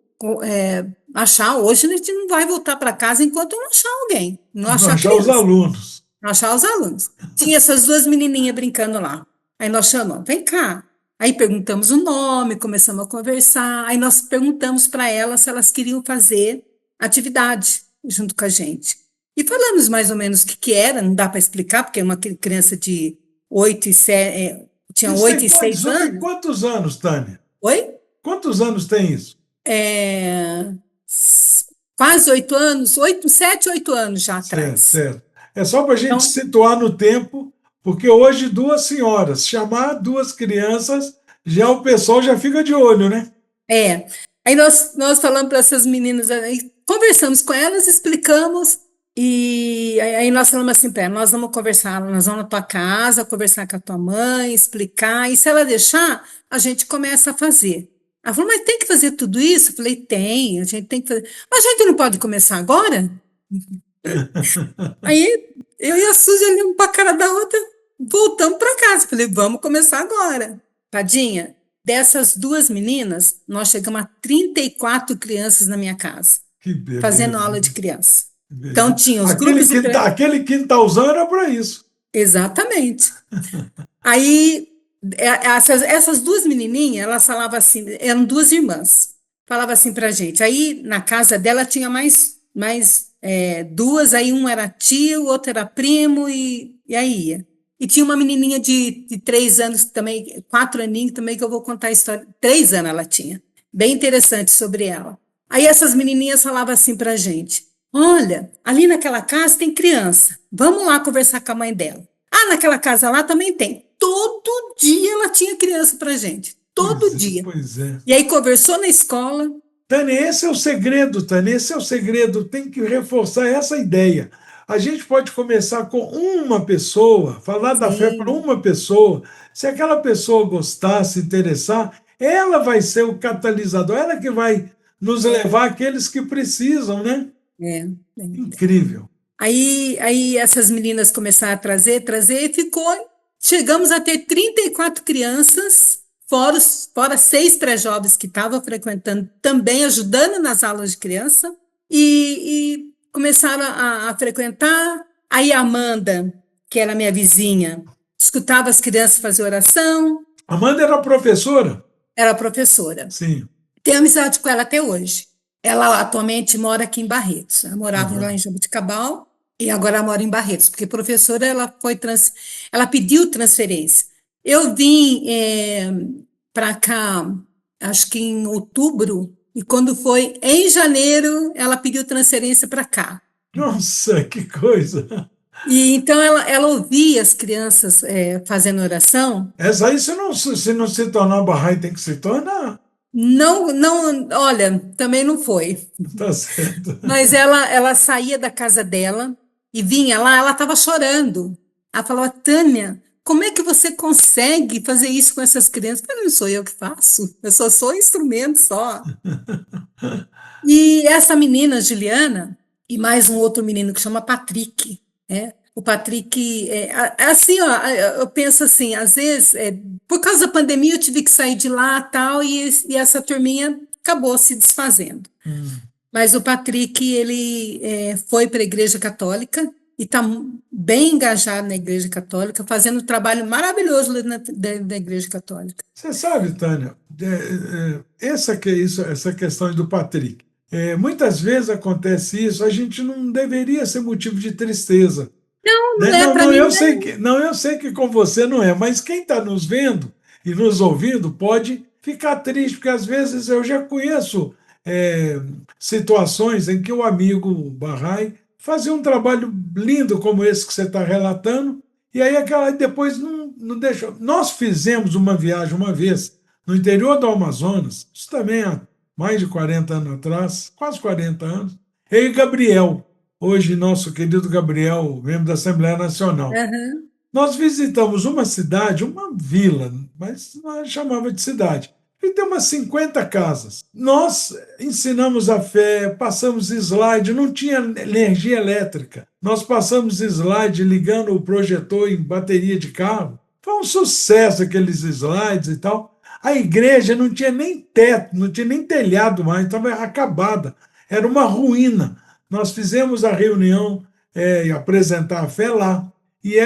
achar, hoje a gente não vai voltar para casa enquanto não achar alguém, não Não achar achar os criança, alunos. não achar os alunos. Tinha essas duas menininhas brincando lá. Aí nós chamamos, vem cá. Aí perguntamos o nome, começamos a conversar. Aí nós perguntamos para elas se elas queriam fazer atividade junto com a gente. E falamos mais ou menos o que era, não dá para explicar, porque é uma criança de 8 e 6 Isso tem anos. quantos anos, Tânia? Oi? Quantos anos tem isso? É, quase 8 anos, 7, 8 anos já Certo, atrás. certo. É só para a gente Então, situar no tempo, porque hoje duas senhoras, chamar duas crianças, já o pessoal já fica de olho, né? é. Aí nós falamos para essas meninas, aí conversamos com elas, explicamos, e aí nós falamos assim, pera, nós vamos conversar, nós vamos na tua casa, conversar com a tua mãe, explicar, e se ela deixar, a gente começa a fazer. Ela falou, mas tem que fazer tudo isso? Eu falei, tem, a gente tem que fazer. Mas a gente não pode começar agora? Aí eu e a Suzy olhamos para a cara da outra, voltamos para casa. Falei, vamos começar agora. Tadinha, dessas duas meninas, nós chegamos a 34 crianças na minha casa, Que fazendo beleza, aula de hein? criança. Que Então, beleza. tinha os grupos de. Aquele quintalzão era para isso. Exatamente. Aí, essas duas menininhas, elas falavam assim, eram duas irmãs, falavam assim pra gente. Aí, na casa dela, tinha mais duas, aí um era tio, o outro era primo, e aí ia. E tinha uma menininha de 3 anos também, 4 aninhos também, que eu vou contar a história. 3 anos ela tinha. Bem interessante sobre ela. Aí essas menininhas falavam assim para a gente: olha, ali naquela casa tem criança, vamos lá conversar com a mãe dela. Ah, naquela casa lá também tem. Todo dia ela tinha criança para gente, todo Pois é, dia. pois é. E aí conversou na escola. Tânia, esse é o segredo, Tânia, esse é o segredo. Tem que reforçar essa ideia. A gente pode começar com uma pessoa, falar da fé para Sim, uma pessoa. Se aquela pessoa gostar, se interessar, ela vai ser o catalisador, ela que vai nos levar àqueles que precisam, né? é. Incrível. Aí essas meninas começaram a trazer, e ficou. Chegamos a ter 34 crianças, fora 6 pré-jovens que estavam frequentando, também ajudando nas aulas de criança, e começaram a frequentar. Aí a Amanda, que era minha vizinha, escutava as crianças fazer oração, Amanda era professora? era professora. Sim. Tenho amizade com ela até hoje. Ela atualmente mora aqui em Barretos. Ela morava lá em Aham. Jabuticabal e agora mora em Barretos, porque professora ela pediu transferência. Eu vim para cá, acho que em outubro, e quando foi em janeiro, ela pediu transferência para cá. Nossa, que coisa! E então ela ouvia as crianças fazendo oração. Essa aí, se não se tornar Bahá'í, tem que se tornar. Não, não, olha, também não foi. Tá certo. Mas ela saía da casa dela e vinha lá, ela estava chorando. Ela falava: Tânia, como é que você consegue fazer isso com essas crianças? Eu falei: não sou eu que faço, eu só sou instrumento só. E essa menina, Juliana, e mais um outro menino que chama Patrick, né? O Patrick, assim, ó, eu penso assim, às vezes, por causa da pandemia, eu tive que sair de lá tal, e essa turminha acabou se desfazendo. Hum. Mas o Patrick, ele foi para a Igreja Católica e está bem engajado na Igreja Católica, fazendo um trabalho maravilhoso lá da Igreja Católica. Você sabe, Tânia, essa questão do Patrick. Muitas vezes acontece isso, a gente não deveria ser motivo de tristeza. Não Né? é Não, para não, mim, eu né? sei que, não, eu sei que com você não é, mas quem está nos vendo e nos ouvindo pode ficar triste, porque às vezes eu já conheço é, situações em que o amigo Bahá'í fazia um trabalho lindo como esse que você está relatando, e aí aquela depois não deixou. Nós fizemos uma viagem uma vez no interior do Amazonas, isso também há mais de 40 anos atrás, quase 40 anos, eu e Gabriel, hoje nosso querido Gabriel, membro da Assembleia Nacional. Aham, Nós visitamos uma cidade, uma vila, mas não chamava de cidade, e tem umas 50 casas. Nós ensinamos a fé, passamos slide, não tinha energia elétrica. Nós passamos slide ligando o projetor em bateria de carro. Foi um sucesso aqueles slides e tal. A igreja não tinha nem teto, não tinha nem telhado mais, estava acabada. Era uma ruína. Nós fizemos a reunião e apresentar a fé lá. E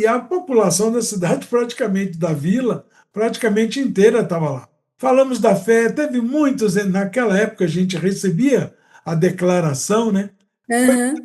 a população da cidade, praticamente da vila, praticamente inteira estava lá. Falamos da fé, teve muitos, naquela época a gente recebia a declaração, né? aham.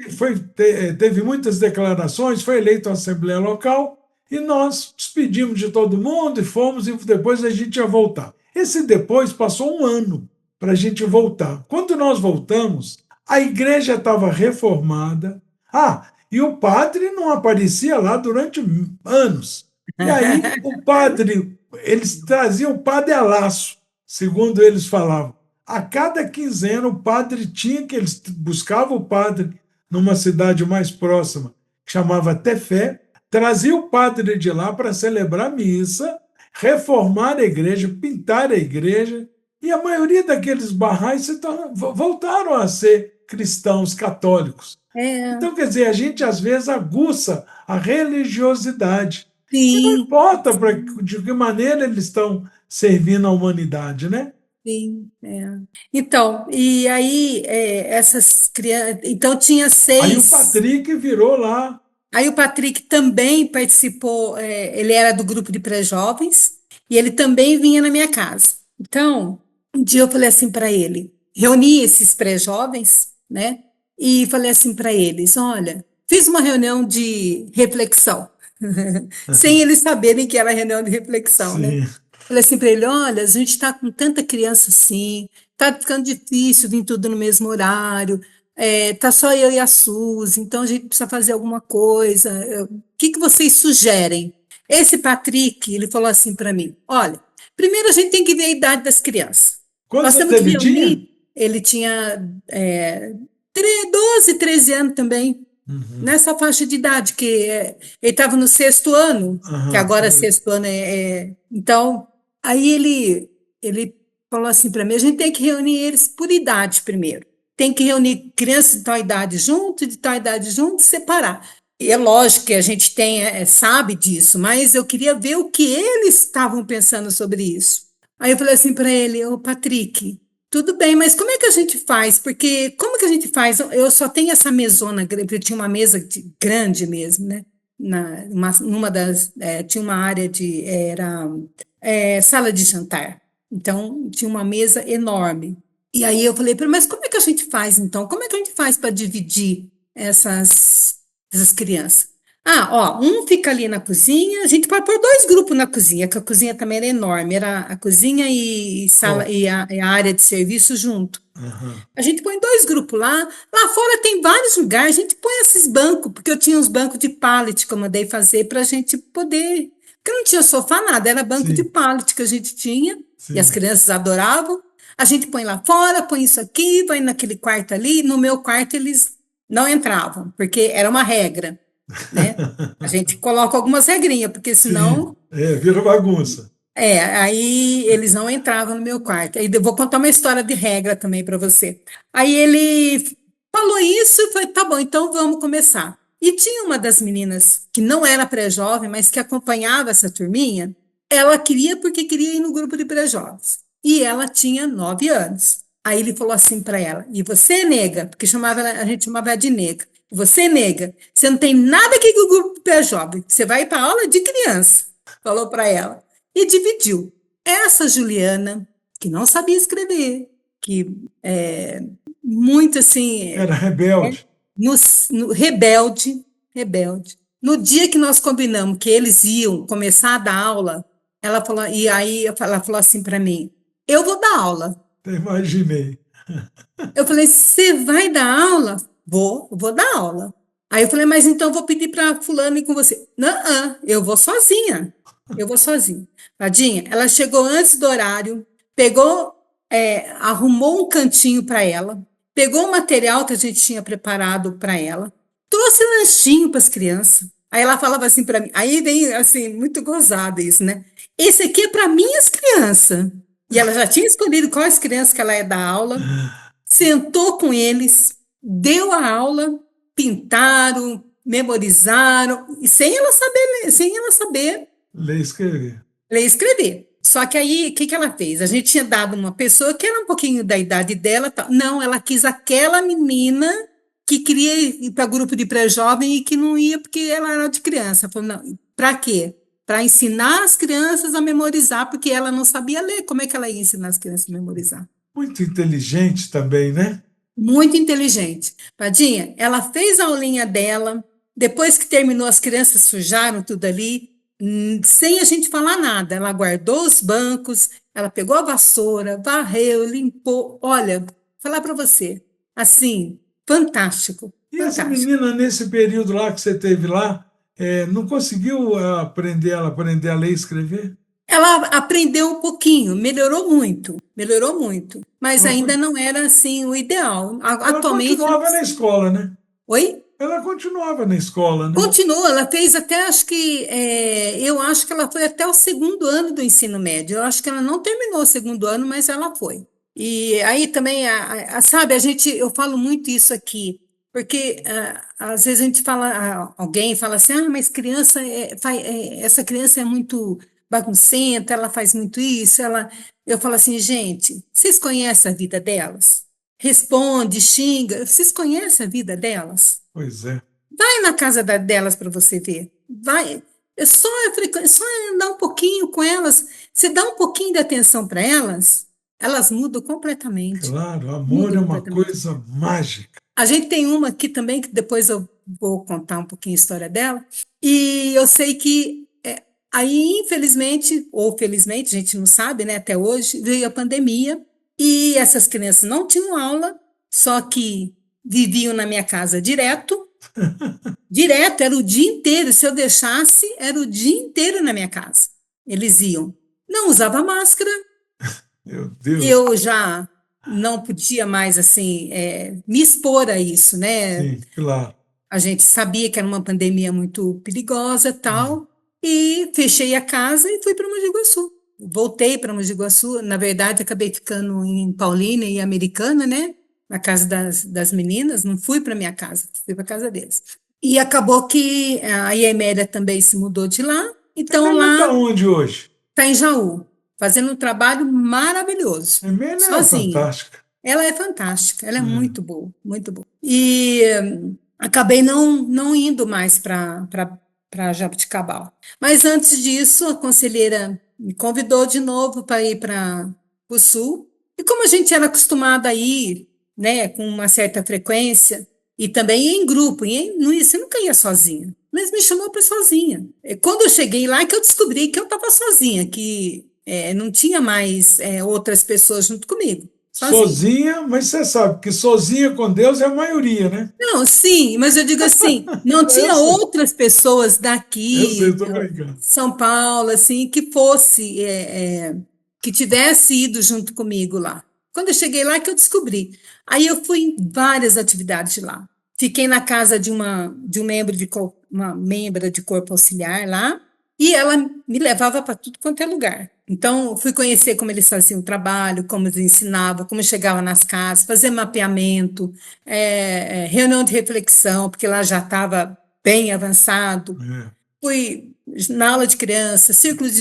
Teve muitas declarações, foi eleito a Assembleia Local e nós despedimos de todo mundo e fomos, e depois a gente ia voltar. Esse depois passou um ano para a gente voltar. Quando nós voltamos, a igreja estava reformada. Ah, e o padre não aparecia lá durante anos. E aí o padre, eles traziam o padre a laço, segundo eles falavam. A cada quinzena o padre tinha que, eles buscavam o padre numa cidade mais próxima, que chamava Tefé, trazia o padre de lá para celebrar a missa, reformar a igreja, pintar a igreja, e a maioria daqueles barrais voltaram a ser cristãos católicos. É, Então, quer dizer, a gente às vezes aguça a religiosidade. E não sim, importa de que maneira eles estão servindo à humanidade, né? sim. Então, e aí essas crianças. Então tinha Aí o 6. Patrick virou lá. Aí o Patrick também participou, ele era do grupo de pré-jovens e ele também vinha na minha casa. Então, um dia eu falei assim para ele, reuni esses pré-jovens, né? E falei assim para eles: olha, fiz uma reunião de reflexão, sem eles saberem que era reunião de reflexão, né? Sim. Falei assim para ele: olha, a gente está com tanta criança assim, está ficando difícil vir tudo no mesmo horário, tá só eu e a Suzy, então a gente precisa fazer alguma coisa. O que que vocês sugerem? Esse Patrick, ele falou assim para mim: olha, primeiro a gente tem que ver a idade das crianças. Nós Quantos anos temos que ele tinha? reunir. Ele tinha 12, 13 anos também, Uhum. nessa faixa de idade, que ele estava no sexto ano, que Aham, agora sexto ano então, aí ele falou assim para mim: a gente tem que reunir eles por idade primeiro. Tem que reunir crianças de tal idade junto, de tal idade junto, e separar. E é lógico que a gente tem, sabe disso, mas eu queria ver o que eles estavam pensando sobre isso. Aí eu falei assim para ele: ô Patrick, tudo bem, mas como é que a gente faz? Porque como que a gente faz? Eu só tenho essa mesona grande, eu tinha uma mesa grande mesmo, né? Numa das, tinha uma área era sala de jantar. Então, tinha uma mesa enorme. E aí eu falei, mas como é que a gente faz então? Como é que a gente faz para dividir essas crianças? Ah, ó, um fica ali na cozinha, a gente pode pôr dois grupos na cozinha, que a cozinha também era enorme, era a cozinha e sala só. e a área de serviço junto. Aham. A gente põe dois grupos lá. Lá fora tem vários lugares. A gente põe esses bancos, porque eu tinha uns bancos de pallet que eu mandei fazer para a gente poder. Porque não tinha sofá, nada, era banco de Sim, pallet que a gente tinha, e as sim. crianças adoravam. A gente põe lá fora, põe isso aqui, vai naquele quarto ali. No meu quarto eles não entravam, porque era uma regra, né? A gente coloca algumas regrinhas, porque Sim, senão vira bagunça. aí eles não entravam no meu quarto. Aí eu vou contar uma história de regra também para você. Aí ele falou isso e foi, tá bom, então vamos começar. E tinha uma das meninas que não era pré-jovem, mas que acompanhava essa turminha. Ela queria porque queria ir no grupo de pré-jovens. E ela tinha 9 anos. Aí ele falou assim para ela: e você, nega, porque a gente chamava ela de nega. Você, nega, você não tem nada aqui com o grupo pré-jovem. Você vai para aula de criança. Falou para ela e dividiu. Essa Juliana, que não sabia escrever, que muito assim, Era rebelde. no, rebelde, rebelde. No dia que nós combinamos que eles iam começar a dar aula, ela falou, e aí ela falou assim para mim: eu vou dar aula. Até imaginei. Eu falei: você vai dar aula? Vou dar aula. Aí eu falei: mas então eu vou pedir para fulano ir com você. Não, eu vou sozinha. Eu vou sozinha. Tadinha, ela chegou antes do horário, pegou, arrumou um cantinho para ela, pegou o material que a gente tinha preparado para ela, trouxe lanchinho para as crianças. Aí ela falava assim para mim, aí vem assim, muito gozado isso, né? Esse aqui é para minhas crianças. E ela já tinha escolhido quais crianças que ela ia dar aula, sentou com eles, deu a aula, pintaram, memorizaram, e sem ela saber Ler e escrever. ler e escrever. Só que aí, o que que ela fez? A gente tinha dado uma pessoa que era um pouquinho da idade dela, tal. Não, ela quis aquela menina que queria ir para grupo de pré-jovem e que não ia porque ela era de criança. Falou, não, para quê? Para ensinar as crianças a memorizar, porque ela não sabia ler. Como é que ela ia ensinar as crianças a memorizar? Muito inteligente também, né? Muito inteligente. Padinha, ela fez a aulinha dela, depois que terminou, as crianças sujaram tudo ali, sem a gente falar nada. Ela guardou os bancos, ela pegou a vassoura, varreu, limpou. Olha, falar para você, assim, fantástico, E essa fantástico. menina, nesse período lá que você teve lá, não conseguiu aprender a ler e escrever? Ela aprendeu um pouquinho, melhorou muito, mas Ela, ainda con- não era assim o ideal. ela Atualmente, ela continuava na escola, né? oi? Ela continuava na escola, né? Continuou, ela fez até, acho que, eu acho que ela foi até o segundo ano do ensino médio. Eu acho que ela não terminou o segundo ano, mas ela foi. E aí também, sabe, eu falo muito isso aqui, porque às vezes a gente fala, alguém fala assim: mas criança, essa criança é muito baguncenta, ela faz muito isso, eu falo assim: gente, vocês conhecem a vida delas? Responde, xinga, vocês conhecem a vida delas? Pois é. Vai na casa delas para você ver. Vai. É só andar um pouquinho com elas. Você dá um pouquinho de atenção para elas, elas mudam completamente. Claro, amor é Mudam uma completamente. coisa mágica. A gente tem uma aqui também, que depois eu vou contar um pouquinho a história dela. E eu sei que Aí, infelizmente, ou felizmente, a gente não sabe, né, até hoje, veio a pandemia e essas crianças não tinham aula, só que viviam na minha casa direto, direto, era o dia inteiro. Se eu deixasse, era o dia inteiro na minha casa. Eles iam. Não usava máscara, Meu Deus. eu já não podia mais, assim, me expor a isso, né? Sim, claro. A gente sabia que era uma pandemia muito perigosa, Hum. tal, e fechei a casa e fui para Mogi Guaçu. Voltei para Mogi Guaçu, na verdade, acabei ficando em Paulínia e Americana, né? Na casa das meninas, não fui para minha casa, fui para casa deles. E acabou que a Iemélia também se mudou de lá, então Ela está lá onde hoje? está em Jaú, fazendo um trabalho maravilhoso, Emília é sozinha. fantástica. Ela é fantástica, ela é É. muito boa, muito boa. E acabei não indo mais para Jaboticabal. Mas antes disso, a conselheira me convidou de novo para ir para o sul. E como a gente era acostumada a ir, né, com uma certa frequência, e também ia em grupo, não ia, você nunca ia sozinha. Mas me chamou para sozinha. Quando eu cheguei lá, é que eu descobri que eu estava sozinha, que não tinha mais outras pessoas junto comigo, sozinha. Sozinha, mas você sabe que sozinha com Deus é a maioria, né? Não, sim, mas eu digo assim, não Eu tinha sei, outras pessoas eu sei, daqui, estou brincando. São Paulo, assim, que fosse, que tivesse ido junto comigo lá. Quando eu cheguei lá, é que eu descobri. Aí eu fui em várias atividades de lá. Fiquei na casa de um membro uma membra de corpo auxiliar lá, e ela me levava para tudo quanto é lugar. Então, fui conhecer como eles faziam o trabalho, como eles ensinavam, como chegava nas casas, fazer mapeamento, reunião de reflexão, porque lá já estava bem avançado. É. Fui na aula de criança, círculo de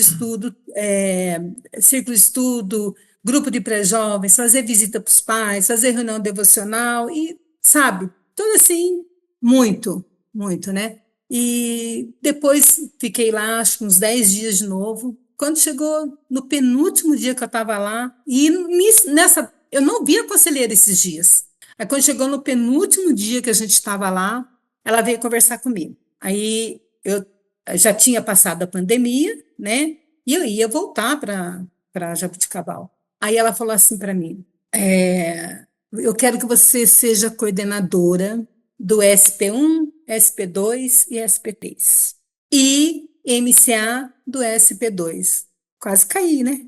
estudo, grupo de pré-jovens, fazer visita para os pais, fazer reunião devocional e, sabe, tudo assim, muito, muito, né? E depois fiquei lá, acho que uns 10 dias de novo. Quando chegou no penúltimo dia que eu estava lá, e nessa, eu não vi a conselheira esses dias. Aí quando chegou no penúltimo dia que a gente estava lá, ela veio conversar comigo. Aí eu já tinha passado a pandemia, né? E eu ia voltar para Jaboticabal. Aí ela falou assim para mim: eu quero que você seja coordenadora do SP1, SP2 e SP3 e MCA do SP2. Quase caí, né?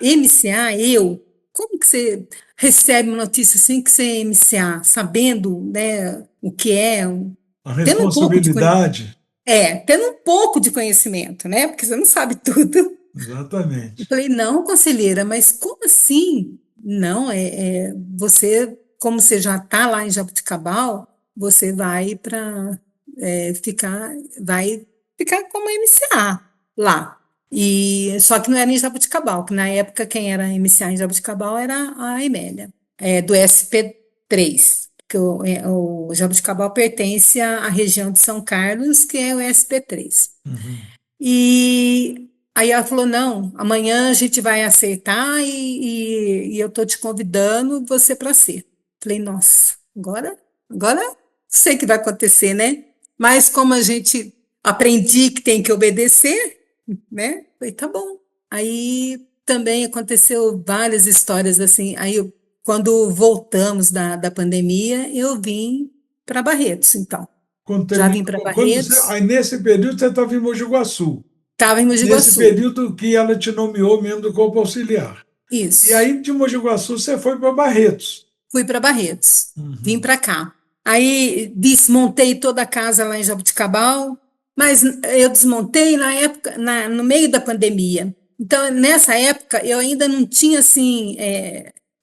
MCA, eu. Como que você recebe uma notícia assim que você é MCA, sabendo, né, o que é, A tendo um pouco de conhecimento? responsabilidade, Tendo um pouco de conhecimento, né? Porque você não sabe tudo. Eu exatamente. falei, não, conselheira, mas como assim? Não, você, como você já está lá em Jaboticabal, você ficar, vai ficar como MCA lá. E só que não era em Jaboticabal, que na época quem era MCA em Jaboticabal era a Emélia, do SP3, que o Jaboticabal pertence à região de São Carlos, que é o SP3. Uhum. E aí ela falou: não, amanhã a gente vai aceitar e eu tô te convidando você para ser. Falei, nossa, agora sei o que vai acontecer, né? Mas como a gente aprendi que tem que obedecer, né? Falei, tá bom. Aí também aconteceu várias histórias assim. Quando voltamos da pandemia, eu vim para Barretos, então. Quando Já terminou, vim para aí Barretos, nesse período você estava em Mogi Guaçu. estava em Mogi Nesse Guaçu. período que ela te nomeou membro do corpo auxiliar. E Isso. aí de Mogi Guaçu você foi para Barretos. Fui para Barretos, vim Uhum. para cá. Aí desmontei toda a casa lá em Jaboticabal, mas eu desmontei na época, no meio da pandemia. Então, nessa época, eu ainda não tinha assim,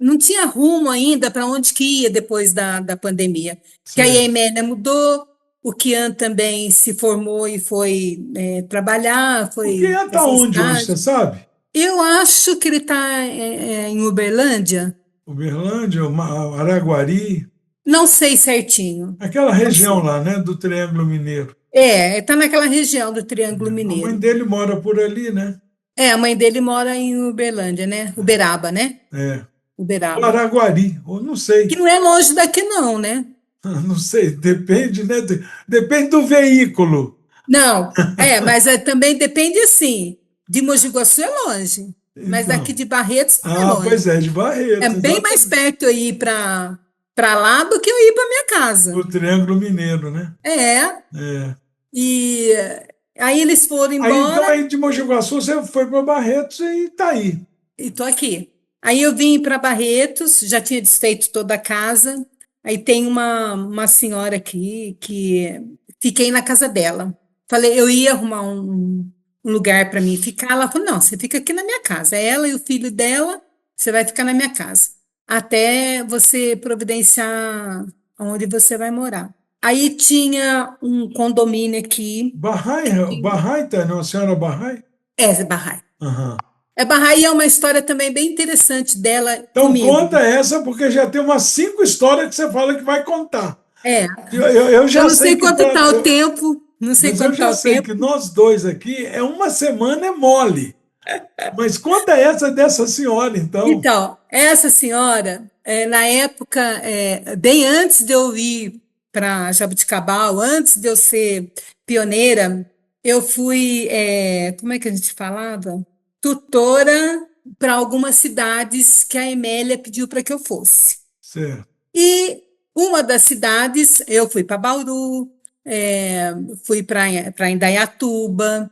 não tinha rumo ainda para onde que ia depois da pandemia. Que aí a Sei. Emélia mudou, o Kian também se formou e foi trabalhar, O que foi está fazer onde hoje, você estágio. sabe? Eu acho que ele está em Uberlândia. Uberlândia, Araguari, Não sei certinho. aquela Não região sei. lá, né, do Triângulo Mineiro. Está naquela região do Triângulo A mãe Mineiro. dele mora por ali, né? A mãe dele mora em Uberlândia, né? Uberaba, né? É. Ou Uberaba. Araguari, ou não Que sei. não é longe daqui, não, né? Não sei, depende, né? Depende do veículo. Não, mas também depende assim. De Mogi Guaçu é longe, mas daqui Então, de Barretos não é pois longe. é, de É Barretos, bem mais exatamente. perto eu ir para lá do que eu ir para minha O casa. Triângulo Mineiro, né? É, É. e aí eles foram Aí, então, embora aí de Mogi Guaçu você foi para Barretos e tá aí. e tô aqui. Aí eu vim para Barretos, já tinha desfeito toda a casa. Aí tem uma senhora aqui que fiquei na casa dela. Falei, eu ia arrumar um lugar para mim ficar. Ela falou: não, você fica aqui na minha casa. Ela e o filho dela, você vai ficar na minha casa. Até você providenciar onde você vai morar. Aí tinha um condomínio aqui. Barrai, tá? Não, a senhora Barrai? É, Barra. Aham. É, Bahia é uma história também bem interessante dela Então comigo. conta essa, porque já tem umas 5 histórias que você fala que vai contar. É, Eu eu já não sei sei que quanto para. tá o tempo, não sei Mas eu quanto tá já o sei tempo. que nós dois aqui é uma semana é mole. Mas conta essa dessa senhora, então. Então, essa senhora, na época, bem antes de eu ir para Jaboticabal, antes de eu ser pioneira, eu fui, como é que a gente falava? Tutora para algumas cidades que a Emélia pediu para que eu fosse. Certo. E uma das cidades, eu fui para Bauru, fui para Indaiatuba,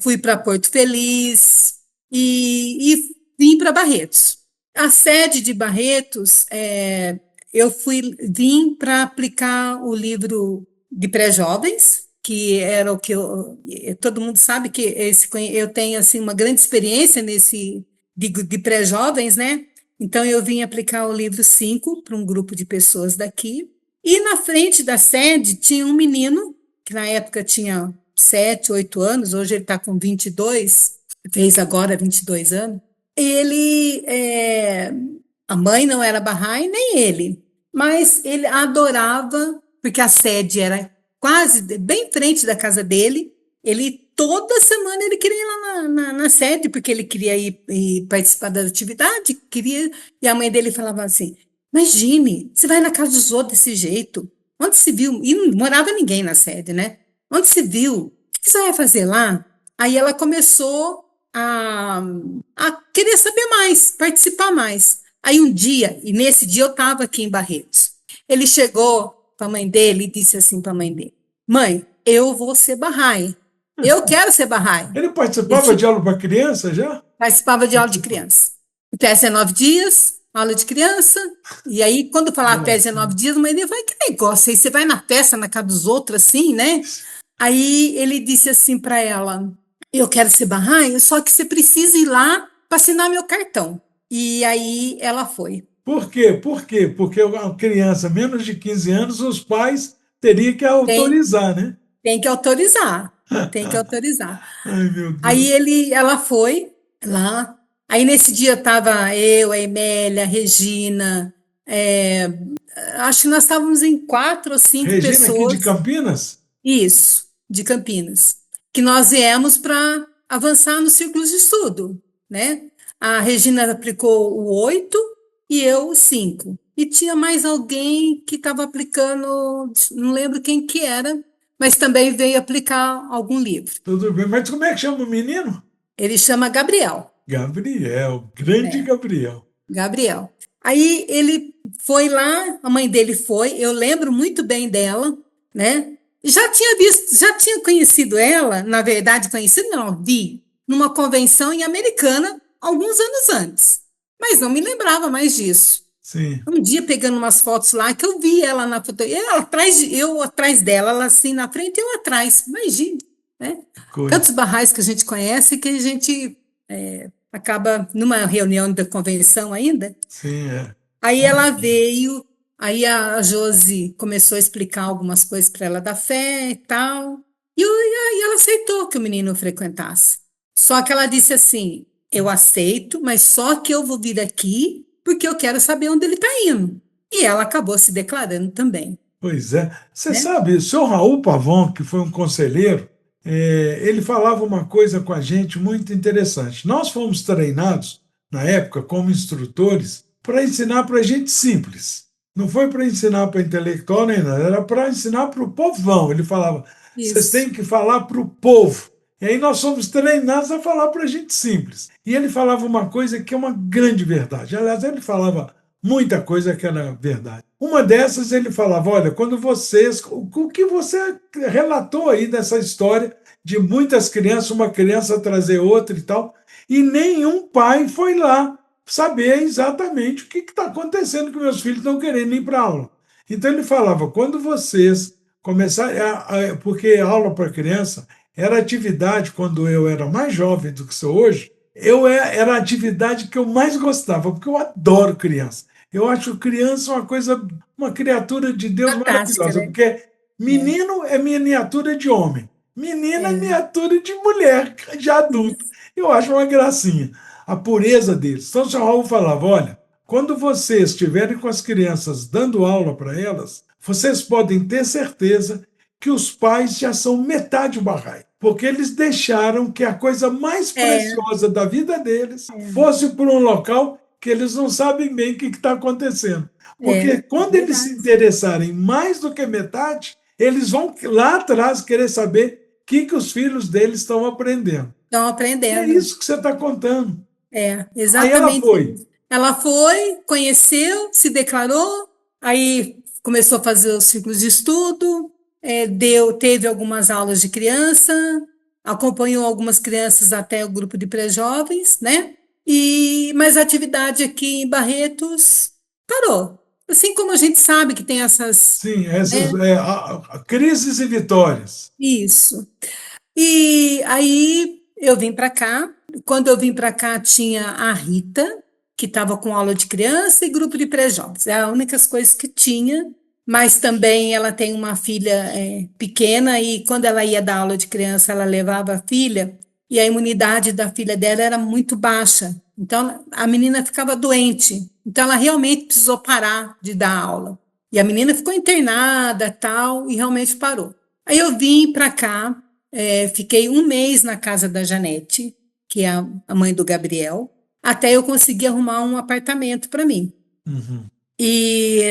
fui para Porto Feliz e vim para Barretos. A sede de Barretos, vim para aplicar o livro de pré-jovens, que era o que todo mundo sabe que eu tenho assim uma grande experiência nesse de pré-jovens, né? Então, eu vim aplicar o livro 5 para um grupo de pessoas daqui. E na frente da sede tinha um menino, que na época tinha 7, 8 anos, hoje ele está com 22, fez agora 22 anos. Ele, a mãe não era Bahá'í, nem ele, mas ele adorava, porque a sede era quase bem em frente da casa dele. Ele toda semana ele queria ir lá na sede, porque ele queria ir participar da atividade, queria. E a mãe dele falava assim: Mas, Jimmy, você vai na casa dos outros desse jeito? Onde se viu? E não morava ninguém na sede, né? Onde se viu? O que você vai fazer lá? Aí ela começou a querer saber mais, participar mais. Aí um dia, e nesse dia eu estava aqui em Barretos, ele chegou para a mãe dele e disse assim para a mãe dele: Mãe, eu vou ser Bahá'í. Eu quero ser Bahá'í. Ele Ele participava de tinha- aula para criança já? participava de aula de Participava. criança. Férias é 9 dias, aula de criança. E aí, quando falava férias é Gracinha. 9 dias, a mãe dele falou: Que negócio aí? Você vai na festa na casa dos outros assim, né? Aí ele disse assim para ela: Eu quero ser Bahá'í, só que você precisa ir lá para assinar meu cartão. E aí ela foi. Por quê? Por quê? Porque a criança menos de 15 anos, os pais teriam que Tem, autorizar, né? tem que autorizar. Tem que autorizar. Ai, meu Aí Deus. ela foi lá. Aí nesse dia estava eu, a Emélia, a Regina. é, Acho que nós estávamos em 4 ou 5 Regina aqui de pessoas. Campinas? Isso, de Campinas. Que nós viemos para avançar nos círculos de estudo, né? A Regina aplicou o 8 e eu o 5. E tinha mais alguém que estava aplicando, não lembro quem que era, mas também veio aplicar algum livro. Tudo bem. Mas como é que chama o menino? Ele chama Gabriel. Gabriel, grande Gabriel. Gabriel. Aí ele foi lá, a mãe dele foi, eu lembro muito bem dela, né? Já tinha visto, já tinha conhecido ela, na verdade, conhecido não, vi, numa convenção em Americana, alguns anos antes. Mas não me lembrava mais disso. Sim, Um dia pegando umas fotos lá, que eu vi ela na foto, eu atrás dela, ela assim na frente, eu atrás. Imagina, né? que coisa. Tantos barrais que a gente conhece que a gente acaba numa reunião da convenção ainda. Sim, é. Aí Ah, ela veio, aí a Josi começou a explicar algumas coisas para ela da fé e tal. E ela aceitou que o menino frequentasse. Só que ela disse assim: Eu aceito, mas só que eu vou vir aqui porque eu quero saber onde ele está indo. E ela acabou se declarando também, pois é. Você né? sabe, o senhor Raul Pavão, que foi um conselheiro, ele falava uma coisa com a gente muito interessante. Nós fomos treinados, na época, como instrutores, para ensinar para gente simples. Não foi para ensinar para intelectual nem nada, era para ensinar para o povão. Ele falava: Vocês Isso. têm que falar para o povo. E aí nós somos treinados a falar para a gente simples. E ele falava uma coisa que é uma grande verdade. Aliás, ele falava muita coisa que era verdade. Uma dessas ele falava: olha, quando vocês. O que você relatou aí dessa história de muitas crianças, uma criança trazer outra e tal, e nenhum pai foi lá saber exatamente o que está acontecendo, que meus filhos estão querendo ir para aula. Então ele falava: quando vocês começarem, porque aula para criança era atividade, quando eu era mais jovem do que sou hoje, era a atividade que eu mais gostava, porque eu adoro criança. Eu acho criança uma coisa, uma criatura de Deus Fantástica, maravilhosa, né? porque É, menino é miniatura de homem, menina é é, miniatura de mulher, já adulta. isso. Eu acho uma gracinha, a pureza deles. Então, o senhor Raul falava: olha, quando vocês estiverem com as crianças dando aula para elas, vocês podem ter certeza que os pais já são metade barraio, porque eles deixaram que a coisa mais É, preciosa da vida deles é, fosse por um local que eles não sabem bem o que está acontecendo. Porque é quando eles se verdade. interessarem mais do que metade, eles vão lá atrás querer saber o que os filhos deles estão aprendendo. Estão E é aprendendo. isso que você está contando. É, Aí ela exatamente foi. isso. Ela foi, conheceu, se declarou, aí começou a fazer os ciclos de estudo, teve algumas aulas de criança, acompanhou algumas crianças até o grupo de pré-jovens, né? Mas a atividade aqui em Barretos parou. Assim como a gente sabe que tem essas, Sim, essas né? crises e vitórias. Isso. E aí eu vim para cá. Quando eu vim para cá, tinha a Rita, que estava com aula de criança e grupo de pré-jovens. É a única coisa que tinha. Mas também ela tem uma filha pequena e quando ela ia dar aula de criança, ela levava a filha e a imunidade da filha dela era muito baixa. Então a menina ficava doente. Então ela realmente precisou parar de dar aula. E a menina ficou internada, tal, e realmente parou. Aí eu vim para cá, fiquei um mês na casa da Janete, que é a mãe do Gabriel, até eu conseguir arrumar um apartamento para mim. Uhum. E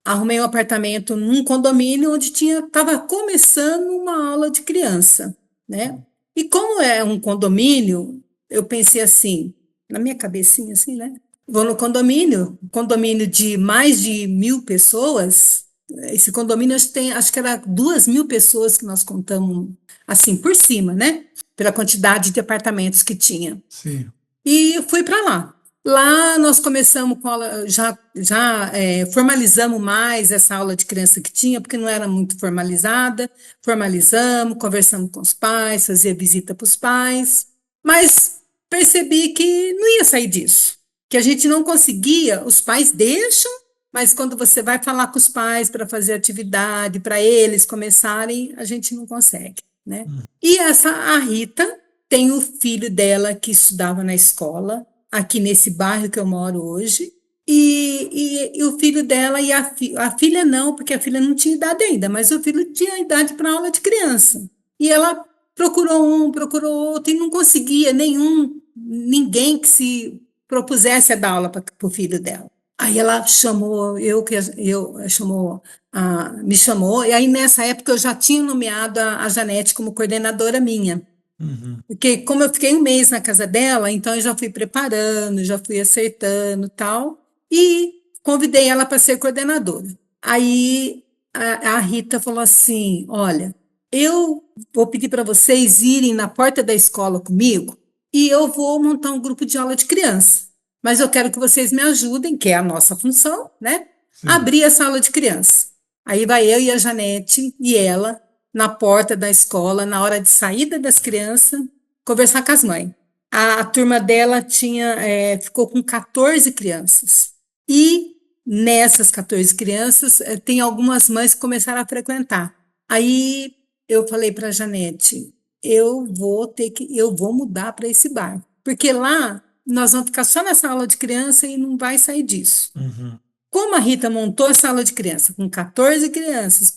arrumei um apartamento num condomínio onde estava começando uma aula de criança, né? E como é um condomínio, eu pensei assim, na minha cabecinha assim, né? Vou no condomínio, condomínio de mais de 1.000 pessoas. Esse condomínio acho que era 2.000 pessoas que nós contamos assim por cima, né? Pela quantidade de apartamentos que tinha. Sim. E fui para lá. Lá nós começamos com aula, formalizamos mais essa aula de criança que tinha, porque não era muito formalizada. Formalizamos, conversamos com os pais, fazia visita para os pais, mas percebi que não ia sair disso, que a gente não conseguia, os pais deixam, mas quando você vai falar com os pais para fazer atividade, para eles começarem, a gente não consegue, né? E a Rita tem o filho dela que estudava na escola, aqui nesse bairro que eu moro hoje. E o filho dela e a filha não, porque a filha não tinha idade ainda, mas o filho tinha idade para aula de criança. E ela procurou um, procurou outro e não conseguia ninguém que se propusesse a dar aula para o filho dela. Aí ela chamou, me chamou, e aí nessa época eu já tinha nomeado a Janete como coordenadora minha. Uhum. Porque como eu fiquei um mês na casa dela, então eu já fui preparando, já fui acertando tal, e convidei ela para ser coordenadora. Aí a Rita falou assim: olha, eu vou pedir para vocês irem na porta da escola comigo e eu vou montar um grupo de aula de criança. Mas eu quero que vocês me ajudem, que é a nossa função, né? A Sim. abrir a sala de criança. Aí vai eu e a Janete e ela na porta da escola, na hora de saída das crianças, conversar com as mães. A turma dela ficou com 14 crianças. E nessas 14 crianças, tem algumas mães que começaram a frequentar. Aí eu falei para a Janete, eu vou mudar para esse bairro, porque lá nós vamos ficar só nessa aula de criança e não vai sair disso. Uhum. Como a Rita montou a sala de criança com 14 crianças,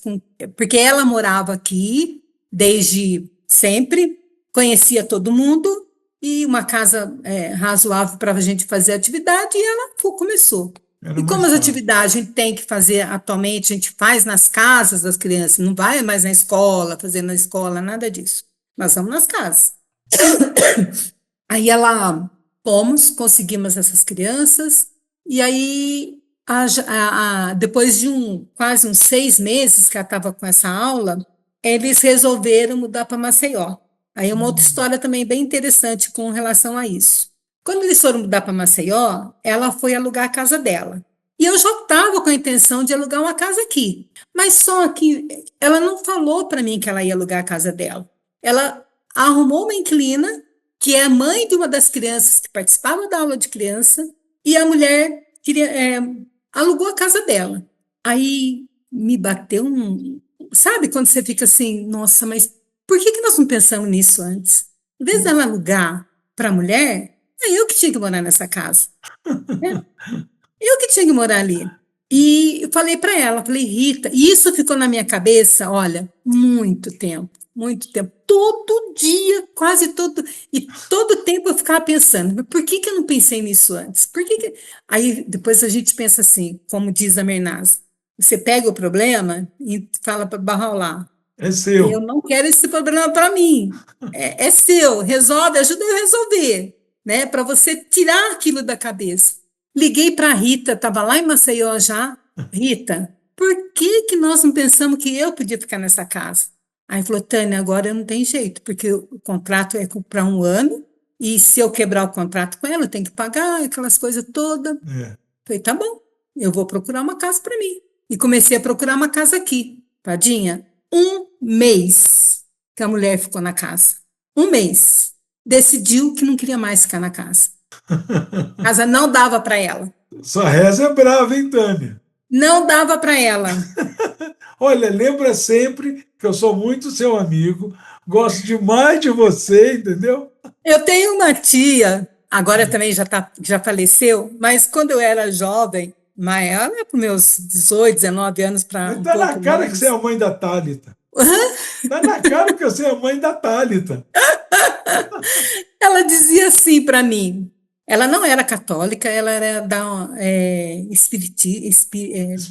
porque ela morava aqui desde sempre, conhecia todo mundo e uma casa razoável para a gente fazer atividade, e ela começou. Era E como mais as fácil. atividades a gente tem que fazer atualmente, a gente faz nas casas das crianças, não vai mais na escola, fazer na escola, nada disso. Nós vamos nas casas. Aí ela fomos, conseguimos essas crianças, e aí depois de quase uns 6 meses que ela estava com essa aula, eles resolveram mudar para Maceió. Aí é uma outra Hum. história também bem interessante com relação a isso. Quando eles foram mudar para Maceió, ela foi alugar a casa dela. E eu já estava com a intenção de alugar uma casa aqui. Mas só que ela não falou para mim que ela ia alugar a casa dela. Ela arrumou uma inquilina que é a mãe de uma das crianças que participava da aula de criança, e a mulher alugou a casa dela. Aí me bateu um. Sabe quando você fica assim, nossa, mas por que nós não pensamos nisso antes? Em vez dela alugar para a mulher, é eu que tinha que morar nessa casa. Né? Eu que tinha que morar ali. E eu falei para ela, falei, Rita, e isso ficou na minha cabeça, olha, muito tempo, muito tempo. Todo dia, quase todo. E todo tempo eu ficava pensando, mas por que eu não pensei nisso antes? Aí depois a gente pensa assim, como diz a Mernaz, você pega o problema e fala para Barrolar, É eu seu. não quero esse problema para mim. É seu, resolve, ajuda eu a resolver, né? Para você tirar aquilo da cabeça. Liguei para a Rita, estava lá em Maceió já. Rita, por que nós não pensamos que eu podia ficar nessa casa? Aí falou, Tânia, agora não tem jeito, porque o contrato é para um ano, e se eu quebrar o contrato com ela, eu tenho que pagar aquelas coisas todas. É. Falei, tá bom, eu vou procurar uma casa para mim. E comecei a procurar uma casa aqui. Tadinha, 1 mês que a mulher ficou na casa. 1 mês. Decidiu que não queria mais ficar na casa. A casa não dava para ela. Sua reza é brava, hein, Tânia? Não dava para ela. Olha, lembra sempre que eu sou muito seu amigo, gosto demais de você, entendeu? Eu tenho uma tia, agora também já faleceu, mas quando eu era jovem, mas ela é para meus 18, 19 anos para Mas um tá na pouco cara que você é menos. a mãe da Tálita. Tá na cara que você é a mãe da Tálita. Ela dizia assim para mim. Ela não era católica, ela era do Espírito.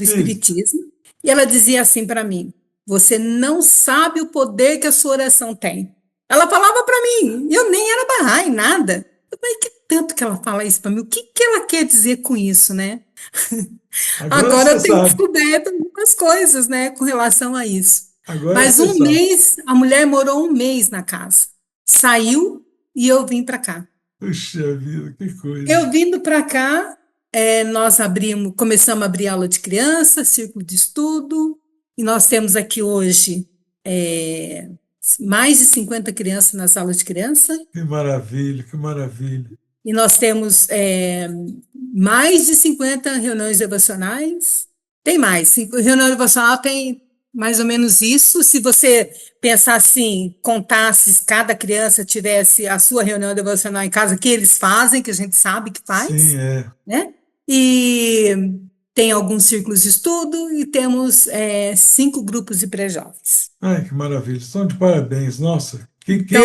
espiritismo. E ela dizia assim para mim: Você não sabe o poder que a sua oração tem. Ela falava para mim, eu nem era barrai, nada. Eu falei, que tanto que ela fala isso para mim? O que ela quer dizer com isso, né? Agora Agora você eu tenho sabe. descoberto algumas coisas, né, com relação a isso. Agora Mas você um sabe. mês, a mulher morou 1 mês na casa. Saiu e eu vim para cá. Puxa vida, que coisa. Eu vindo para cá, nós começamos a abrir aula de criança, círculo de estudo, e nós temos aqui hoje é, mais de 50 crianças nas aulas de criança, Que maravilha, que maravilha. e nós temos mais de 50 reuniões devocionais. Tem mais, reunião devocional tem mais ou menos isso. Se você pensar assim, contasse se cada criança tivesse a sua reunião devocional em casa, que eles fazem, que a gente sabe que Sim, faz, é. né? E tem alguns círculos de estudo e temos 5 grupos de pré-jovens. Ai, que maravilha. Estão de parabéns. Nossa, que Então,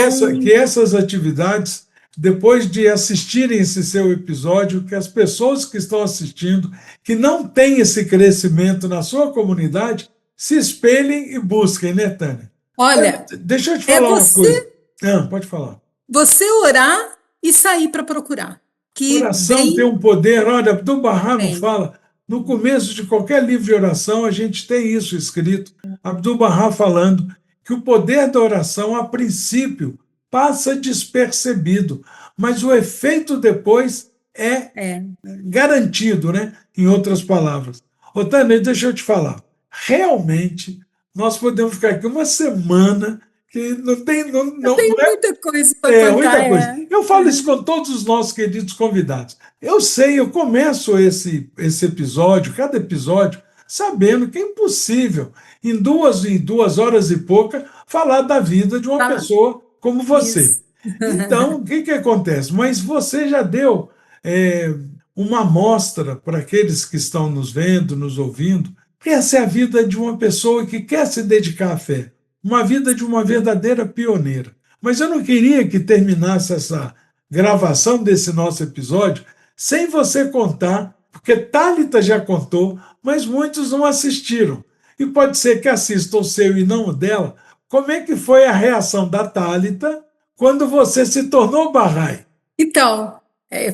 essas atividades, depois de assistirem esse seu episódio, que as pessoas que estão assistindo, que não têm esse crescimento na sua comunidade, se espelhem e busquem, né, Tânia? Olha, olha, deixa eu te é falar uma coisa. você Ah, pode falar. você orar e sair para procurar, que Oração tem vem, um poder, olha, Abdul Bahá não vem. fala, no começo de qualquer livro de oração a gente tem isso escrito, Abdul Bahá falando que o poder da oração, a princípio, passa despercebido, mas o efeito depois é É. garantido, né? Em outras palavras. Ô, Tânia, deixa eu te falar, realmente nós podemos ficar aqui uma semana que não tem, Eu não tenho é muita coisa para é, contar, muita coisa. é. Eu falo isso com todos os nossos queridos convidados. Eu sei, eu começo esse episódio, cada episódio, sabendo que é impossível, em 2 horas e pouca, falar da vida de uma Fala pessoa como você. isso. Então, o que acontece? Mas você já deu é, uma amostra para aqueles que estão nos vendo, nos ouvindo, que essa é a vida de uma pessoa que quer se dedicar à fé, uma vida de uma verdadeira pioneira. Mas eu não queria que terminasse essa gravação desse nosso episódio sem você contar porque Tálita já contou, mas muitos não assistiram. E pode ser que assistam o seu e não o dela. Como é que foi a reação da Tálita quando você se tornou Bahá'í? Então,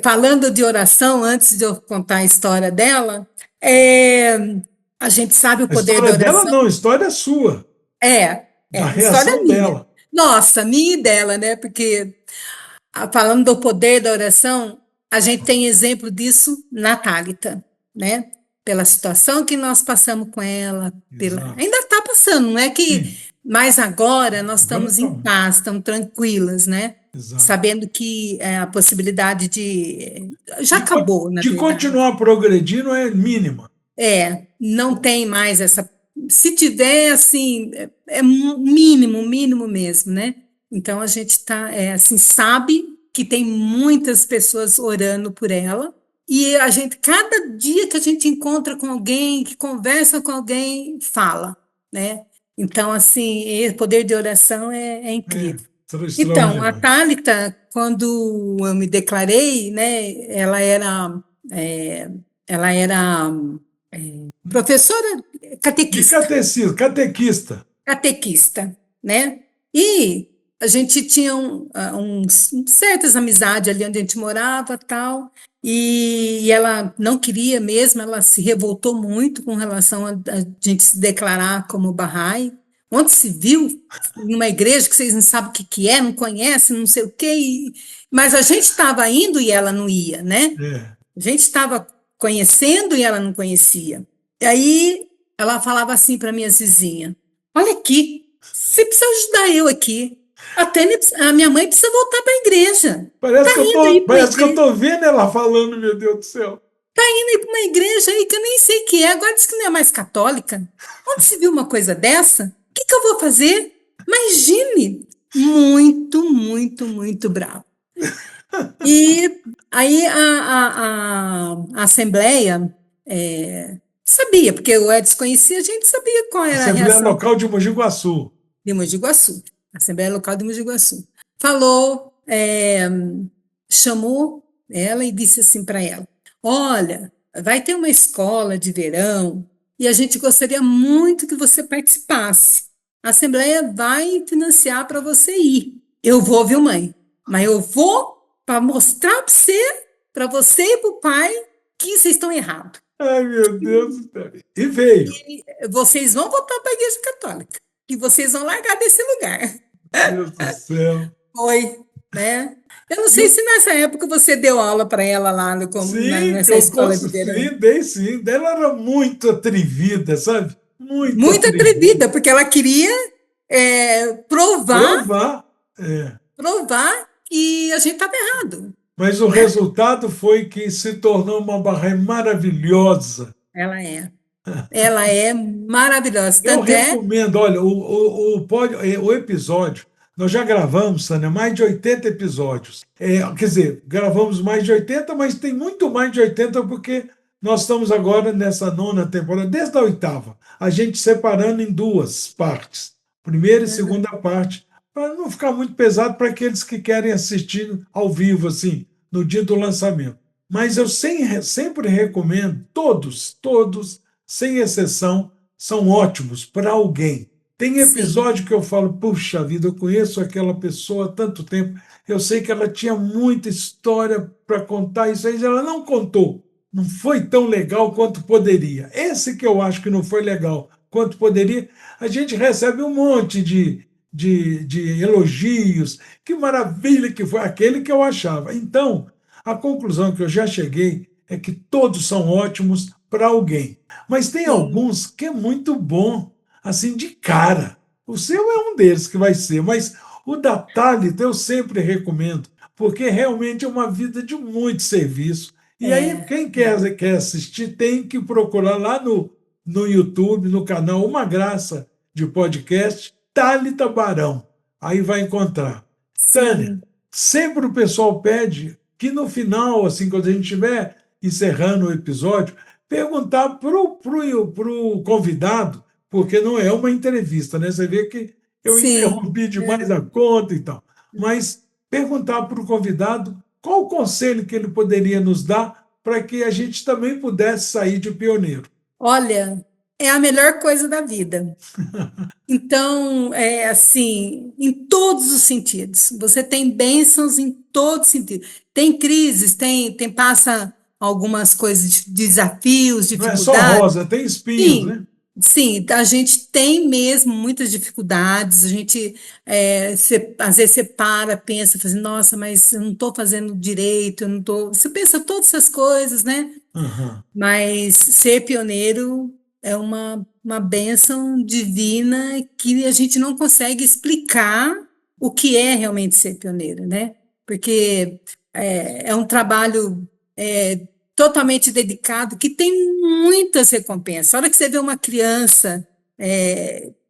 falando de oração, antes de eu contar a história dela, é, a gente sabe o A poder da história dela oração. não, a história é sua, da História reação minha. dela. Nossa, minha e dela, né? Porque falando do poder da oração, a gente tem exemplo disso na Tálita, né? Pela situação que nós passamos com ela, Exato. ainda está passando, não é que, Sim, mas agora nós agora estamos está em bom. paz, estamos tranquilas, né? Exato. Sabendo que a possibilidade já acabou, na De verdade. continuar progredindo é mínima. Não tem mais essa. Se tiver, assim, é mínimo, mínimo mesmo, né? Então a gente tá, assim, sabe que tem muitas pessoas orando por ela, e a gente, cada dia que a gente encontra com alguém, que conversa com alguém, fala, né? Então, assim, o poder de oração é É incrível. Então, a extraordinário. Tálita, quando eu me declarei, né, é, ela era professora De catequista, catecismo, catequista. catequista, né? E a gente tinha certas amizades ali onde a gente morava, tal, e ela não queria mesmo, ela se revoltou muito com relação a gente se declarar como Bahá'í. Onde se viu numa igreja que vocês não sabem o que que é, não conhecem, não sei o quê, mas a gente estava indo e ela não ia, né? É. A gente estava conhecendo e ela não conhecia. E aí ela falava assim para minhas vizinhas: Olha aqui, você precisa ajudar eu aqui. A minha mãe precisa voltar para a igreja. Tá indo aí para uma Parece que eu igreja, tô vendo ela falando, meu Deus do céu. indo aí para uma igreja aí que eu nem sei o que é. Agora diz que não é mais católica. Onde se viu uma coisa dessa? O que que eu vou fazer? Imagine! Muito, muito, muito bravo. E aí a Assembleia sabia, porque o Edson conhecia, a gente sabia qual era a Assembleia reação Local de Mogi Guaçu. de Mogi Guaçu, Assembleia Local de Mogi Guaçu. Falou, chamou ela e disse assim para ela: Olha, vai ter uma escola de verão e a gente gostaria muito que você participasse. A Assembleia vai financiar para você ir. Eu vou, viu, mãe? Mas eu vou para mostrar para você e para o pai que vocês estão errados. Ai, meu Deus do céu. E veio. Vocês vão voltar para a Igreja Católica. E vocês vão largar desse lugar. Deus do céu. Foi, né? Eu não E sei se nessa época você deu aula para ela lá sim, nessa escola de verão. sim, dei sim. Ela era muito atrevida, sabe? Muito Muito atrevida. atrevida, porque ela queria provar, Provar. É. provar que a gente estava errado, Mas o né? resultado foi que se tornou uma barra maravilhosa. Ela é. Ela é maravilhosa. Eu Tanto é, recomendo, olha, o episódio, nós já gravamos, Sânia, mais de 80 episódios. Quer dizer, gravamos mais de 80, mas tem muito mais de 80 porque nós estamos agora nessa nona temporada, desde a oitava, a gente separando em duas partes, primeira e segunda parte, para não ficar muito pesado para aqueles que querem assistir ao vivo, assim, no dia do lançamento. Mas eu sempre recomendo, todos, sem exceção, são ótimos para alguém. Tem sim, episódio que eu falo, puxa vida, eu conheço aquela pessoa há tanto tempo, eu sei que ela tinha muita história para contar, isso aí ela não contou. Não foi tão legal quanto poderia. Esse que eu acho que não foi legal quanto poderia, a gente recebe um monte de elogios, que maravilha que foi aquele que eu achava. Então, a conclusão que eu já cheguei é que todos são ótimos para alguém. Mas tem sim, alguns que é muito bom, assim, de cara. O seu é um deles que vai ser, mas o da Thalita eu sempre recomendo, porque realmente é uma vida de muito serviço. E aí, é, quem quer assistir tem que procurar lá no YouTube, no canal Uma Graça de Podcast, Thalita Barão. Aí vai encontrar. Tânia, sim, sempre o pessoal pede que no final, assim, quando a gente estiver encerrando o episódio, perguntar pro convidado, porque não é uma entrevista, né? Você vê que eu sim. interrompi demais a conta e tal. Mas perguntar para o convidado qual o conselho que ele poderia nos dar para que a gente também pudesse sair de pioneiro. Olha, é a melhor coisa da vida. Então, é assim, em todos os sentidos. Você tem bênçãos em todos os sentidos. Tem crises, passa algumas coisas, desafios, Não é só dificuldades. rosa, tem espinhos, Sim, né? sim, a gente tem mesmo muitas dificuldades. A gente, às vezes, você para, pensa, fala assim, nossa, mas eu não estou fazendo direito, eu não estou. Você pensa todas essas coisas, né? Aham. Mas ser pioneiro é uma bênção divina que a gente não consegue explicar o que é realmente ser pioneiro, né? Porque é um trabalho totalmente dedicado que tem muitas recompensas. A hora que você vê uma criança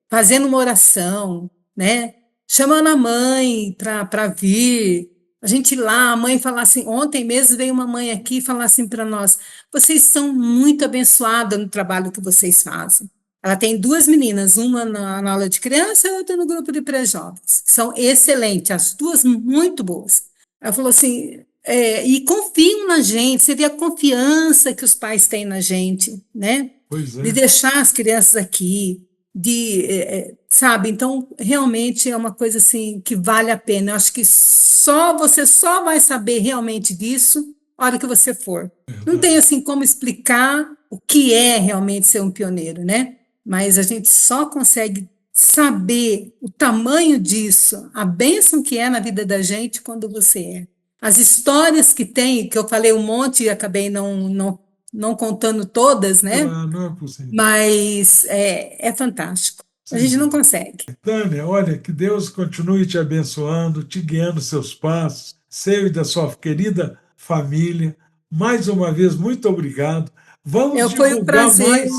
fazendo uma oração, né? Chamando a mãe para vir. A gente ir lá, a mãe falar assim, ontem mesmo veio uma mãe aqui falar assim para nós, vocês são muito abençoadas no trabalho que vocês fazem. Ela tem duas meninas, uma na aula de criança e outra no grupo de pré-jovens. São excelentes, as duas muito boas. Ela falou assim, e confiam na gente, você vê a confiança que os pais têm na gente, né? Pois De é. deixar as crianças aqui, sabe? Então, realmente é uma coisa assim que vale a pena. Eu acho que você só vai saber realmente disso a hora que você for. Não tem Verdade. assim como explicar o que é realmente ser um pioneiro, né? Mas a gente só consegue saber o tamanho disso, a bênção que é na vida da gente quando você é. As histórias que tem, que eu falei um monte e acabei não contando todas, né? Ah, não é possível. Mas é fantástico. A Sem gente não dúvida. consegue. Tânia, olha, que Deus continue te abençoando, te guiando seus passos, seu e da sua querida família. Mais uma vez, muito obrigado. Vamos Foi um divulgar prazer. mais,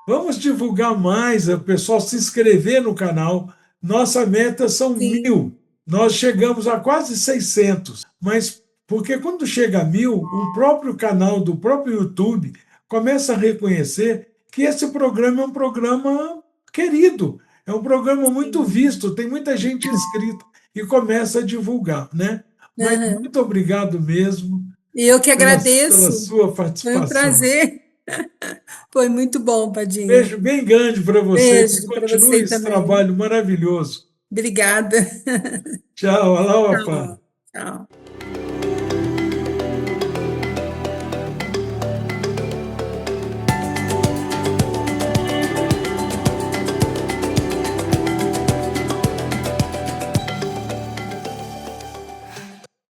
vamos divulgar mais, o pessoal se inscrever no canal. Nossa meta são Sim. 1.000. Nós chegamos a quase 600, mas porque quando chega a 1.000, o próprio canal do próprio YouTube começa a reconhecer que esse programa é um programa querido, é um programa muito Sim. visto, tem muita gente inscrita e começa a divulgar, né? Mas Aham. muito obrigado mesmo E eu que pela agradeço. sua Foi um participação. prazer. Foi muito bom, Padinha. Beijo bem grande para você, que Beijo para continue você esse também. trabalho maravilhoso. Obrigada. Tchau, alá, Tchau. Opa. Tchau.